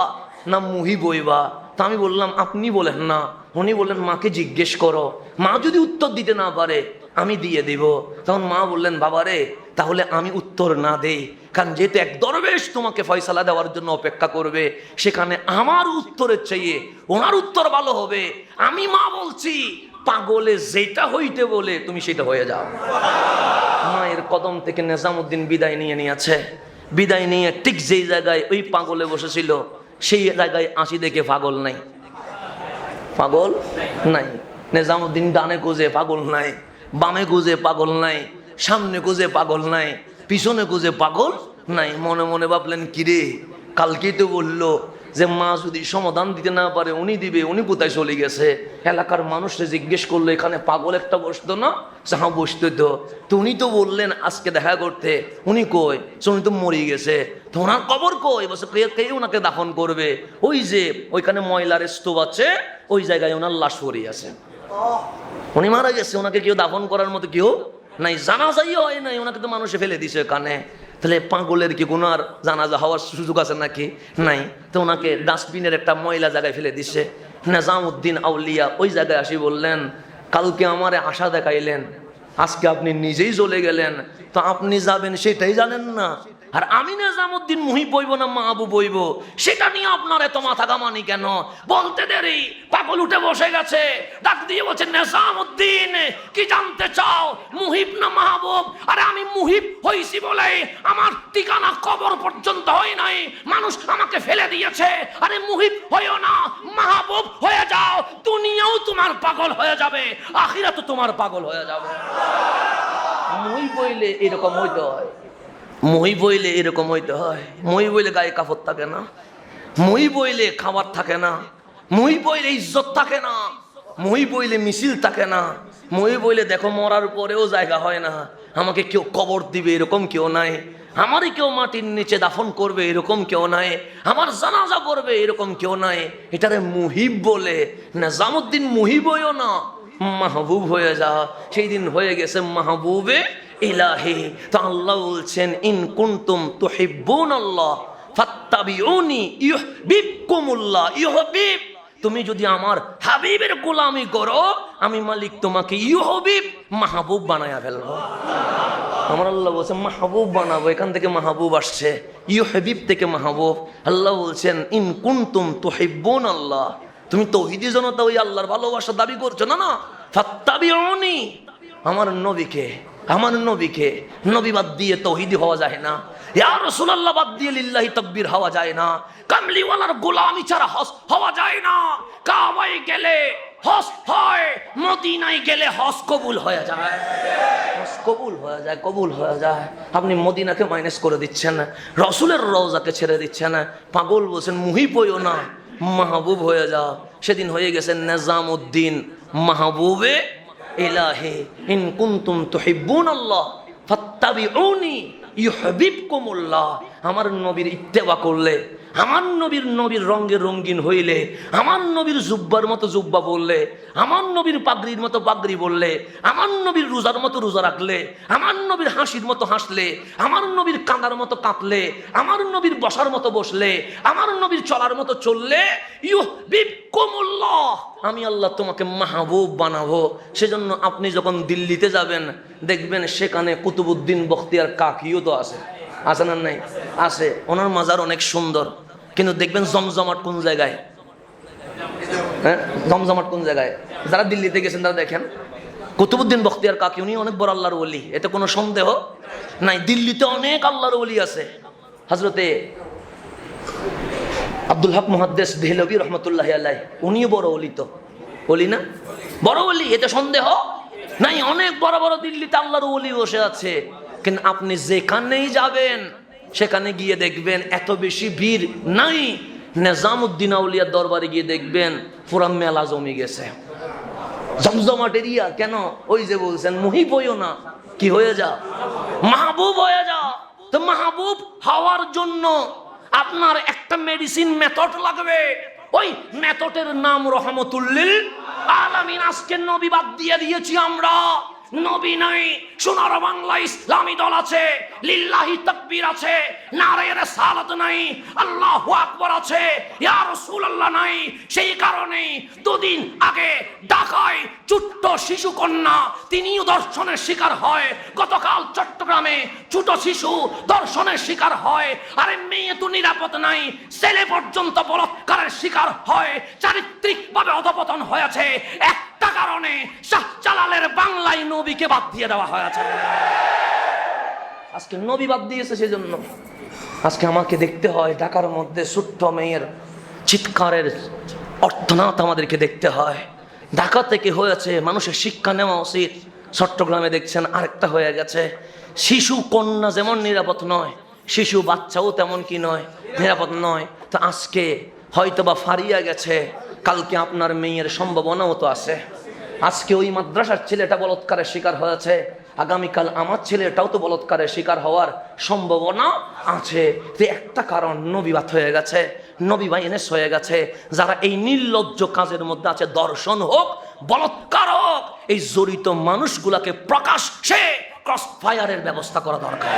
না মুহিব হইবা? তা আমি বললাম আপনি বলেন না। উনি বললেন মাকে জিজ্ঞেস করো, মা যদি উত্তর দিতে না পারে আমি দিয়ে দিব। তখন মা বললেন, বাবারে তাহলে আমি উত্তর না দেই, কারণ যেহেতু এক দরবেশ তোমাকে ফয়সালা দেওয়ার জন্য অপেক্ষা করবে, সেখানে আমার উত্তরের চেয়ে ওনার উত্তর ভালো হবে। আমি মা বলছি পাগলে যেটা হইতে বলে তুমি সেটা হয়ে যাও। মায়ের কদম থেকে নিজামুদ্দিন বিদায় নিয়ে নিয়েছে। বিদায় নিয়ে ঠিক যেই জায়গায় ওই পাগলে বসেছিল সেই জায়গায় আসি দেখে পাগল নাই, পাগল নাই। নিজামুদ্দিন ডানে খুঁজে পাগল নাই, বামে খুঁজে পাগল নাই, সামনে খুঁজে পাগল নাই, পিছনে খুঁজে পাগল নাই। মনে মনে ভাবলেন, কিরে কালকেই তো বললো যে মা যদি সমাধান দিতে না পারে উনি দিবে, উনি কোথায় চলে গেছে? এলাকার মানুষকে জিজ্ঞেস করলো, এখানে পাগল একটা বসতো না? হ্যাঁ বসতো তো। তো উনি তো বললেন আজকে দেখা করতে, উনি কই? উনি তো মরে গেছে। তো ওনার কবর কই? বলছে কে ওনাকে দাফন করবে? ওই যে ওইখানে ময়লার স্তূপ আছে, ওই জায়গায় ওনার লাশ পড়ে আছে, উনি মারা গেছে, ওনাকে কেউ দাফন করার মতো কেউ নাই, জানাজাই হয় নাই, ওনাকে তো মানুষে ফেলে দিছে ওখানে। তাহলে পাগলের কি কোনো আর জানাজা হওয়ার সুযোগ আছে নাকি? নাই। তো ওনাকে ডাস্টবিনের একটা ময়লা জায়গায় ফেলে দিছে। নিজামুদ্দিন আউলিয়া ওই জায়গায় আসি বললেন, কালকে আমারে আশা দেখাইলেন আজকে আপনি নিজেই চলে গেলেন, তো আপনি যাবেন সেটাই জানেন না। আর আমি নিজামুদ্দিন মুহিব বইব না মাহবুব বইব, সেটা নিয়ে আপনার এত মাথা ঘামানি কেন? বলতে দেরি, পাগল উঠে বসে গেছে, ডাক দিয়ে বলছে নিজামুদ্দিন কি জানতে চাও, মুহিব না মাহবুব? আরে আমি মুহিব হইছি বলে আমার ঠিকানা কবর পর্যন্ত হয় নাই, মানুষ আমাকে ফেলে দিয়েছে। আরে মুহিব হইও না, মাহবুব হয়ে যাও, দুনিয়াও তোমার পাগল হয়ে যাবে, আখিরাত তোমার পাগল হয়ে যাবে। মুহিব বইলে এরকম হইতে হয়, মই বইলে এরকম হইতে হয়। মই বইলে গায়ে কাপড় থাকে না, মই বইলে খাবার থাকে না, মই বইলে ইজ্জত থাকে না, মই বইলে মিছিল থাকে না, মই বইলে দেখো মরার পরেও জায়গা হয় না, আমাকে কেউ কবর দিবে এরকম কেউ নাই, আমারই কেউ মাটির নিচে দাফন করবে এরকম কেউ নাই, আমার জানাজা করবে এরকম কেউ নাই। এটারে মুহিব বলে। নিজামুদ্দিন মুহিব হইও না, মাহবুব হয়ে যা। সেই দিন হয়ে গেছে মাহবুবে ইলাহি। তো আল্লাহ বলছেন ইন কুনতুম তুহিব্বুনাল্লাহ ফাত্তাবিউনি ইউহিব্বুকুমুল্লাহ। ইউহিব, তুমি যদি আমার হাবিবের গোলামি করো, আমি মালিক তোমাকে ইউহিব মাহবুব বানায়া ফেলবো। আমার আল্লাহ বলছেন মাহবুব বানাবো, এখান থেকে মাহবুব আসছে, ইউহিব থেকে মাহবুব। আল্লাহ বলছেন ইন কুনতুম তুহিব্বুনাল্লাহ, তুমি তৌহিদি জনতা ওই আল্লাহর ভালোবাসা দাবি করছো না, না ফাত্তাবিউনি, আমার নবীকে, আমার নবীকে। নবী বাদ দিয়ে তৌহিদি হওয়া যায় না, ইয়া রাসূলুল্লাহ বাদ দিয়ে লিল্লাহি তাকবীর হওয়া যায় না, কামলিওয়ালার গোলামি ছাড়া হজ হওয়া যায় না। কাবায় গেলে হজ হয়, মদিনায় গেলে হজ কবুল হয়ে যায়, হজ কবুল হয়ে যায়, কবুল হয়ে যায়। আপনি মদিনাকে মাইনাস করে দিচ্ছেন, রাসূলের রওজাকে ছেড়ে দিচ্ছেন, পাগল বলছেন মুহিব হইও না, মাহবুব হয়ে যাও। সেদিন হয়ে গেছেন নিজামুদ্দিন মাহবুবে ইলাহি। ইন কুনতুম তুহিব্বুনাল্লাহ ফাত্তাবিউনি ইউহিব্বুকুমুল্লাহ। আমার নবীর ইত্তেবা করলে, আমার নবীর রঙে রঙিন হইলে, আমার নবীর জুব্বার মতো জুব্বা বললে, আমার নবীর পাগড়ির মতো পাগড়ি বললে, আমার নবীর রোজার মতো রোজা রাখলে, আমার নবীর হাসির মতো হাসলে, আমার নবীর কাঁদার মতো কাঁদলে, আমার নবীর বসার মতো বসলে, আমার নবীর চলার মতো চললে, ইউহিব্বুকুমুল্লাহ, আমি আল্লাহ তোমাকে মাহবুব বানাবো। সেজন্য আপনি যখন দিল্লিতে যাবেন দেখবেন সেখানে কুতুবউদ্দিন বখতিয়ার কাকিও তো আছে, আছে না নাই? আছে। ওনার মাজার অনেক সুন্দর, কিন্তু দেখবেন জমজমাট কোন জায়গায়? হ্যাঁ, জমজমাট কোন জায়গায়? যারা দিল্লিতে গেছেন তারা দেখেন কুতুবউদ্দিন বখতিয়ার কাকি উনি অনেক বড় আল্লাহর ওলি, এতে কোনো সন্দেহ নাই। দিল্লিতে অনেক আল্লাহর ওলি আছে। হযরতে আব্দুল হক মুহাদ্দিস দেহলভী রহমতুল্লাহ আলাইহি, উনিও বড় ওলি, তো ওলি না? বড় ওলি, এতে সন্দেহ নাই। অনেক বড় বড় দিল্লিতে আল্লাহর ওলি বসে আছে, কিন্তু আপনি যেখানেই যাবেন সেখানে গিয়ে দেখবেন এত বেশি ভিড় নাই। নিজামুদ্দিন আউলিয়ার দরবারে গিয়ে দেখবেন পুরা মেলা জমে গেছে, জমজমাট এরিয়া। কেন? ওই যে বলছেন মুহিব হইও না, কি হয়ে যা, মাহবুব হয়ে যা। তো মাহবুব হওয়ার জন্য আপনার একটা মেডিসিন মেথড লাগবে, ওই মেথডের নাম রহমতুল্লিল আলামিন। আজকে নবী বাদ দিয়ে দিয়েছি আমরা, নবী নাই। সোনার বাংলা ইসলামী দল আছে, লিল্লাহি তাকবীর আছে, নারে রিসালাত নাই, আল্লাহু আকবার আছে, ইয়া রাসূলুল্লাহ নাই। সেই কারণে দুদিন আগে ঢাকায় ছোট্ট শিশু কন্যা তিনিও দর্শনের শিকার হয়। গতকাল চট্টগ্রামে ছোট শিশু দর্শনের শিকার হয়। আরে মেয়ে তো নিরাপদ নাই, ছেলে পর্যন্ত বলাৎকারের শিকার হয়, চারিত্রিকভাবে অধপতন হয়েছে। একটা কারণে শাহজালালের বাংলায় নবীকে বাদ দিয়ে দেওয়া হয়েছে। আজকে নবী বাদ দিয়েছে, সেজন্য আজকে আমাকে দেখতে হয় ঢাকার মধ্যে ছোট্ট মেয়ের চিৎকারের অর্থনাথ আমাদেরকে দেখতে হয়। ঢাকা থেকে হয়েছে, মানুষের শিক্ষা নেওয়া উচিত। চট্টগ্রামে দেখছেন আরেকটা হয়ে গেছে। শিশু কন্যা যেমন নিরাপদ নয়, শিশু বাচ্চাও তেমন কি নয়, নিরাপদ নয়। তো আজকে হয়তোবা ফারিয়া গেছে, কালকে আপনার মেয়ের সম্ভাবনাও তো আছে। আজকে ওই মাদ্রাসার ছেলেটা বলৎকারের শিকার হয়েছে, আগামীকাল আমার ছেলেটাও তো বলৎকারের শিকার হওয়ার সম্ভাবনা আছে। যে একটা কারণ, নবীবাত হয়ে গেছে, নবী বাইনেস হয়ে গেছে। যারা এই নির্লজ্জ কাজের মধ্যে আছে, দর্শন হোক, বলৎকার হোক, এই জড়িত মানুষগুলাকে প্রকাশ্যে ক্রস ফায়ারের ব্যবস্থা করা দরকার।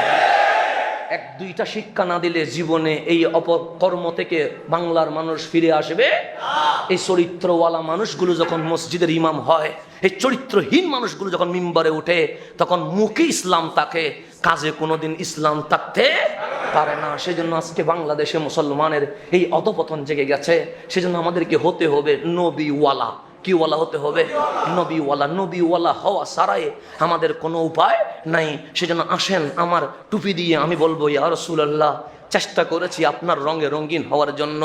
এক দুইটা শিক্ষা না দিলে জীবনে এই অপকর্ম থেকে বাংলার মানুষ ফিরে আসবে। এই চরিত্রওয়ালা মানুষগুলো যখন মসজিদের ইমাম হয়, এই চরিত্রহীন মানুষগুলো যখন মিম্বরে ওঠে, তখন মুখে ইসলাম থাকে, কাজে কোনোদিন ইসলাম থাকতে পারে না। সেজন্য আজকে বাংলাদেশে মুসলমানের এই অধপতন জেগে গেছে। সেজন্য আমাদেরকে হতে হবে নবীওয়ালা। কি ওয়ালা হতে হবে? নবীওয়ালা। নবীওয়ালা হওয়া ছাড়াই আমাদের কোনো উপায় নাই। সেজন্য আসেন, আমার টুপি দিয়ে আমি বলবো, ইয়া রাসূলুল্লাহ, চেষ্টা করেছি আপনার রঙে রঙিন হওয়ার জন্য।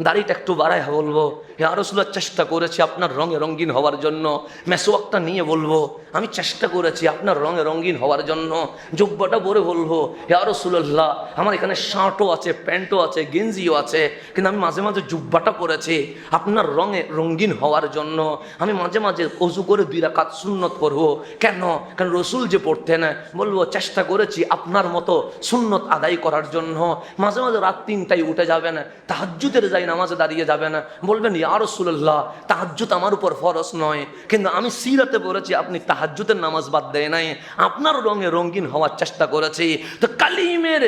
দাড়িটা একটু বাড়ায় বলবো, ইয়া রাসূলুল্লাহ, চেষ্টা করেছি আপনার রঙে রঙিন হওয়ার জন্য। মেসওয়াকটা নিয়ে বলবো, আমি চেষ্টা করেছি আপনার রঙে রঙিন হওয়ার জন্য। জুব্বাটা পরে বলবো, ইয়া রাসূলুল্লাহ, আমার এখানে শার্টও আছে, প্যান্টও আছে, গেঞ্জিও আছে, কিন্তু আমি মাঝে মাঝে জুব্বাটা পরেছি আপনার রঙে রঙিন হওয়ার জন্য। আমি মাঝে মাঝে ওযু করে 2 রাকাত সুন্নত পড়বো। কেন? কারণ রসুল যে পড়তেন। বলবো, চেষ্টা করেছি আপনার মতো সুন্নত আদায় করার জন্য। মাঝে মাঝে রাত 3টায় উঠে যাবেন, তাহাজ্জুদের যাই নামাজে দাঁড়িয়ে যাবেন, বলবেন, ইয়া রাসূলুল্লাহ, তাহাজ্জুদ আমার উপর ফরজ নয়, কিন্তু আমি সিরাতে পড়েছি আপনি তাহাজ্জুদের নামাজ বাদ দেয় নাই, আপনার রঙে রঙিন হওয়ার চেষ্টা করেছি। তো কালিমের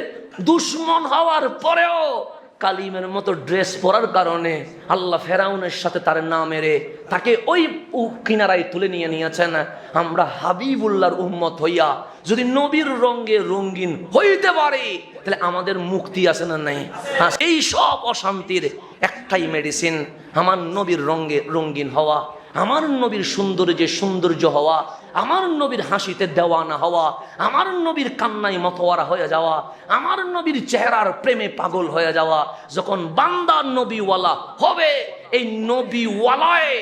দুশ্মন হওয়ার পরেও কালিমের মতো ড্রেস পরার কারণে আল্লাহ ফেরাউনের সাথে তার না মেরে তাকে ওই কিনারায় তুলে নিয়েছেন। আমরা হাবিবুল্লাহর উম্মত হইয়া যদি নবীর রঙে রঙিন হইতে পারি, তাহলে আমাদের মুক্তি আছে না নাই? এই সব অশান্তির একটাই মেডিসিন, আমার নবীর রঙে রঙিন হওয়া, আমার নবীর সৌন্দর্য হওয়া, আমার নবীর হাসিতে দেওয়ানা হওয়া, আমার নবীর কান্নায় মতোয়ারা হয়ে যাওয়া, আমার নবীর চেহারার প্রেমে পাগল হয়ে যাওয়া। যখন বান্দা নবীওয়ালা হবে, এই নবীওয়ালায়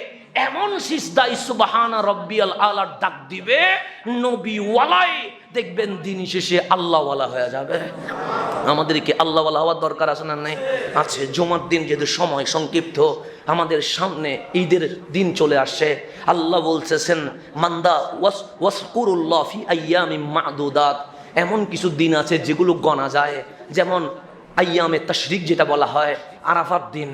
এমন সিজদাই সুবহানা রাব্বিয়াল আলার ডাক দিবে, নবীওয়ালায় দেখবেন দিন শেষে আল্লাহওয়ালা হয়ে যাবে। আমাদেরকে আল্লাহওয়ালা হওয়ার দরকার আছে না নাই? আছে। জুমার দিন যেহেতু সময় সংক্ষিপ্ত, আমাদের সামনে ঈদের দিন চলে আসছে। আল্লাহ বলতেছেন, মান্দা ওয়াসকুরুল্লাহ ফি আইয়ামিম মা'দুদাত, এমন কিছু দিন আছে যেগুলো গণা যায়। যেমন আইয়ামে তাশরিক যেটা বলা হয়, আরাফার দিন,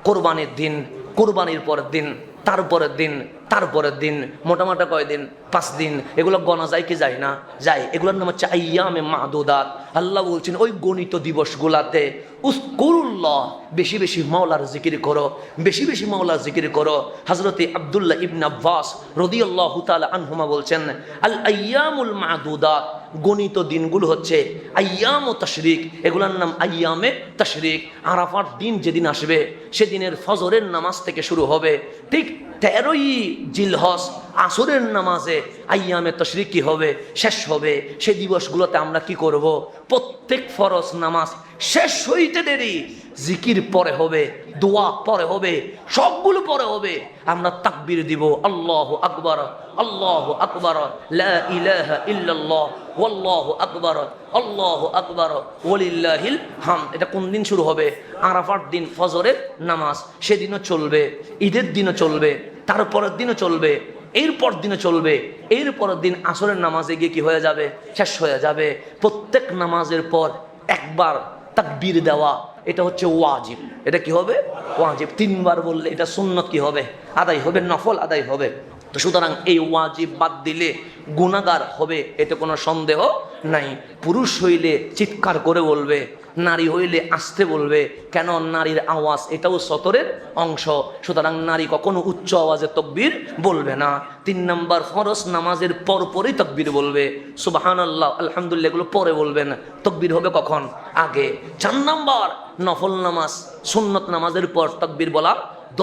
কোরবানির দিন, কোরবানির পরের দিন, তারপরের দিন, তারপরের দিন, মোটামোটা কয়দিন? 5 দিন। এগুলো গণা যায় কি যায় না? যায়। এগুলোর নাম হচ্ছে আইয়ামে মা'দুদাত। আল্লাহ বলছেন, ওই গণিত দিবসগুলাতে উযকুরুল্লাহ, বেশি বেশি মাওলার জিকির করো, বেশি বেশি মাওলার জিকির করো। হযরতে আব্দুল্লাহ ইবনে আব্বাস রাদিয়াল্লাহু তাআলা আনহুমা বলছেন, আল আইয়ামুল মা'দুদাত, গণিত দিনগুলো হচ্ছে আইয়াম ও তাশরিক, এগুলোর নাম আইয়ামে তাশরিক। আরাফার দিন যেদিন আসবে, সেদিনের ফজরের নামাজ থেকে শুরু হবে, ঠিক 13ই জিলহজ আসরের নামাজে আইয়ামে তাশরিক কি হবে? শেষ হবে। সেই দিবসগুলোতে আমরা কি করব? প্রত্যেক ফরজ নামাজ শেষ হইতে দেরি জিকির পরে হবে, দোয়া পরে হবে, সবগুলো পরে হবে। আমরা তাকবীর দিব, আল্লাহু আকবার, আল্লাহু আকবার, লা ইলাহা ইল্লাল্লাহ, ওয়াল্লাহু আকবার, আল্লাহু আকবার, ওয়ালিল্লাহিল হামদ। এটা কোন দিন শুরু হবে? আরাফার দিন ফজরের নামাজ, সেদিনও চলবে, ঈদের দিনও চলবে, তারপরের দিনও চলবে, এরপর দিনে চলবে, এরপরের দিন আসরের নামাজে গিয়ে কি হয়ে যাবে? শেষ হয়ে যাবে। প্রত্যেক নামাজের পর একবার তাকবীর দেওয়া, এটা হচ্ছে ওয়াজিব। এটা কি হবে? ওয়াজিব। 3 বার বললে এটা সুন্নত কি হবে? আদায় হবে, নফল আদায় হবে। তো সুতরাং এই ওয়াজিব বাদ দিলে গুনাহগার হবে, এতে কোনো সন্দেহ নাই। পুরুষ হইলে চিৎকার করে বলবে, নারী হইলে আস্তে বলবে। কেন? নারীর আওয়াজ এটাও সতরের অংশ। সুতরাং নারী কখনো উচ্চ আওয়াজে তাকবীর বলবে না। 3 নম্বর, ফরজ নামাজের পরপরই তাকবীর বলবে, সুবহানাল্লাহ, আলহামদুলিল্লাহ, এগুলো পরে বলবেন। তাকবীর হবে কখন? আগে। 4 নম্বর, নফল নামাজ, সুন্নত নামাজের পর তাকবীর বলা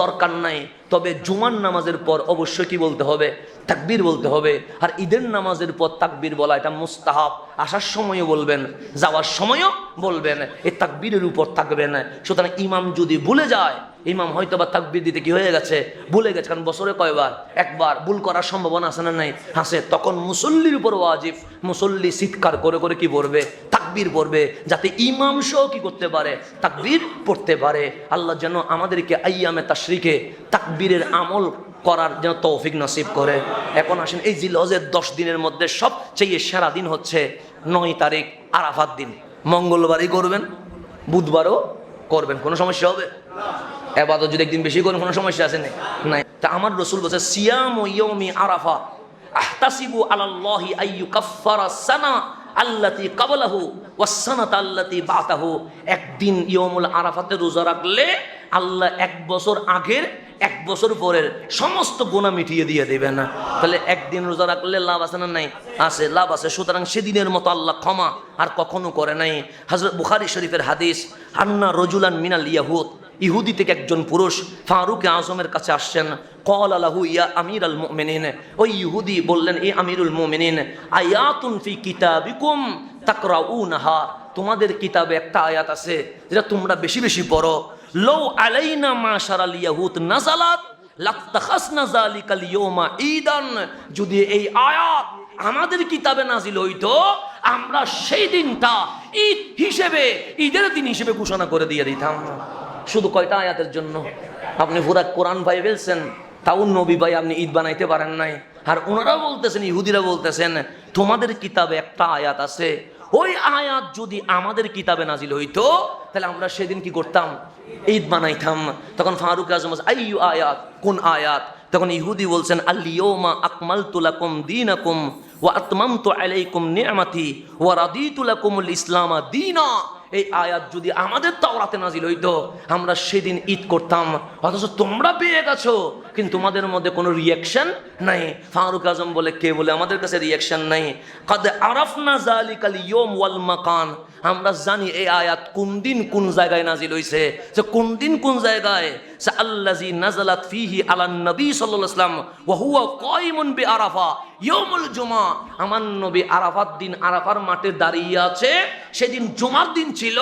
দরকার নাই। তবে জুমার নামাজের পর অবশ্যই কি বলতে হবে? তাকবীর বলতে হবে। আর ঈদের নামাজের পর তাকবীর বলা এটা মুস্তাহাব। আসার সময়ও বলবেন, যাওয়ার সময়ও বলবেন, এই তাকবীরের উপর থাকবেন। সুতরাং ইমাম যদি ভুলে যায়, ইমাম হয়তো বা তাকবীর দিতে কি হয়ে গেছে? ভুলে গেছে। কারণ বছরে কয়বার? একবার। ভুল করার সম্ভাবনা আছে না নাই? আছে। তখন মুসল্লির উপর ওয়াজিব, মুসল্লি চিৎকার করে করে কি পড়বে? তাকবীর পড়বে, যাতে ইমাম সহ কি করতে পারে? তাকবীর পড়তে পারে। আল্লাহ যেন আমাদেরকে আইয়ামে তাশরিকে তাকবীরের আমল করার যেন তৌফিক নসিব করে। এখন আসেন, এই জিলহজের 10 দিনের মধ্যে সবচেয়ে সেরা দিন হচ্ছে 9 তারিখ আরাফাত দিন। মঙ্গলবারই করবেন, বুধবারও করবেন, কোনো সমস্যা হবে? এবাদত যদি একদিন বেশি করেন কোনো সমস্যা আছে নাই? তা আমার রাসূল বলেছে, সিয়ামু ইয়াউমি আরাফা আহতাসিবু আলাল্লাহি আইয়ুকাফফারা সানা আল্লাতী ক্বাবলাহু ওয়াস সানাতা আল্লাতী বা'তাহু। একদিন ইয়াউমুল আরাফাতে রোজা রাখলে আল্লাহ 1 বছর আগের 1 বছর পরের সমস্ত গুনাহ মিটিয়ে দিয়ে দেবেন। তাহলে একদিন রোজা রাখলে লাভ আছে না নাই? আছে, লাভ আছে। সুতরাং সেদিনের মতো আল্লাহ ক্ষমা আর কখনো করে নাই। হযরত বুখারী শরীফের হাদিস, আন্না রাজুলান মিনাল ইয়াহুদ, ইহুদি থেকে একজন পুরুষ ফারুক আজমের কাছে আসছেন। ক্বালা লাহু ইয়া আমিরাল মুমিনিন, ওই ইহুদি বললেন, এ আমিরুল মুমিনিন, আয়াতুন ফি কিতাবিকুম তাকরাউনাহা, তোমাদের কিতাবে একটা আয়াত আছে যেটা তোমরা বেশি বেশি পড়ো। লাউ আলাইনা মাশারাল ইয়াহুদ নাযালাত লাত্তাখাসনা যালিকাল ইয়াউমা ঈদান, যদি এই আয়াত আমাদের কিতাবে নাজিল হইতো আমরা সেই দিনটা ঈদ হিসেবে, ঈদের দিন হিসেবে ঘোষণা করে দিয়ে দিতাম। শুধু কয়টা আয়াতের জন্য আপনি পুরা কোরআন ভাই ফেলছেন, তাও নবী ভাই আপনি ঈদ বানাইতে পারেন নাই। আর ওনারা বলতেছেন, ইহুদিরা বলতেছেন, তোমাদের কিতাবে একটা আয়াত আছে, ওই আয়াত যদি আমাদের কিতাবে নাজিল হইতো তাহলে আমরা সেদিন কি করতাম? ঈদ বানাইতাম। তখন ফারুক আজম, আইয়ু আয়াত, কোন আয়াত? তখন ইহুদি বলছেন, আল ইয়াউমা আকমালতু লাকুম দীনাকুম ওয়া আতমামতু আলাইকুম নি'মাতি ওয়া রাদিতু লাকুমুল ইসলামা দীনা। এই আয়াত যদি আমাদের তাওরাতে নাজিল হইতো আমরা সেদিন ঈদ করতাম, অথচ তোমরা পেয়ে গেছো কিন্তু তোমাদের মধ্যে কোনো রিয়াকশন নাই। ফারুক আজম বলে, কে বলে আমাদের কাছে রিয়াকশন নাই? কাদ আরাফনা যালিকাল ইয়াউম ওয়াল মাকান, আমরা জানি এই আয়াত কোন দিন কোন জায়গায় নাজিল হইছে, যে কোন দিন কোন জায়গায়। আল্লাযী নাযালাত ফীহি আলান নবী সাল্লাল্লাহু আলাইহি ওয়াসাল্লাম ওয়া হুয়া কায়িমুন বিআরাফা ইয়াউমুল জুমআ, আমার নবী আরাফাত দিন আরাফার মাঠে দাঁড়িয়ে আছে, সেদিন জুমার দিন ছিল,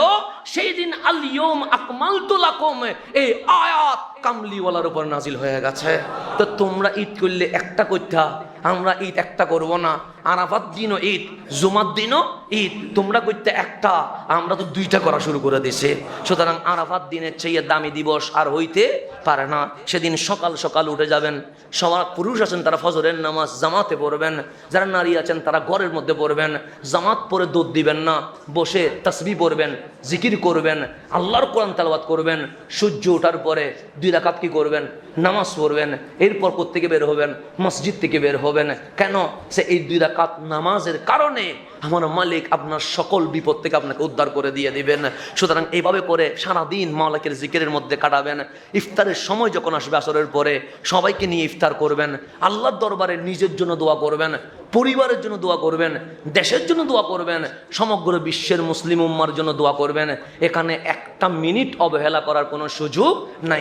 সেই দিন আল ইয়াউম আকমালতু লাকুম, এই আয়াত কামলিওয়ালার উপর নাজিল হয়ে গেছে। তো তোমরা ঈদ করলে একটা কইতা, আমরা ঈদ একটা করব না। আরাফাত দিনও ঈদ, জুমার দিনও ঈদ, তোমরা কইতে একটা, আমরা তো দুইটা করা শুরু করে দিছি। সুতরাং আরাফাত দিনের চেয়ে দামি দিবস আর হইতে পারে না। সেদিন সকাল সকাল উঠে যাবেন, সবার পুরুষ আছেন তারা ফজরের নামাজ জামাতে পড়বেন, যারা নারী আছেন তারা ঘরের মধ্যে পড়বেন। জামাত পড়ে দৌড় দিবেন না, বসে তাসবিহ পড়বেন, জিকির করবেন, আল্লাহর কোরআন তেলাওয়াত করবেন। সূর্য ওঠার পরে 2 রাকাত কি করবেন? নামাজ পড়বেন। এরপর কোত্থেকে বের হবেন? মসজিদ থেকে বের হবেন। কেন? সে এই 2 রাকাত নামাজের কারণে আমার মালিক আপনার সকল বিপদ থেকে আপনাকে উদ্ধার করে দিয়ে দিবেন। সুতরাং এইভাবে করে সারাদিন মালিকের জিকিরের মধ্যে কাটাবেন। ইফতারের সময় যখন আসবে আসরের পরে সবাইকে নিয়ে ইফতার করবেন, আল্লাহর দরবারে নিজের জন্য দোয়া করবেন, পরিবারের জন্য দোয়া করবেন, দেশের জন্য দোয়া করবেন, সমগ্র বিশ্বের মুসলিম উম্মার জন্য দোয়া করবেন। এখানে একটা মিনিট অবহেলা করার কোনো সুযোগ নাই।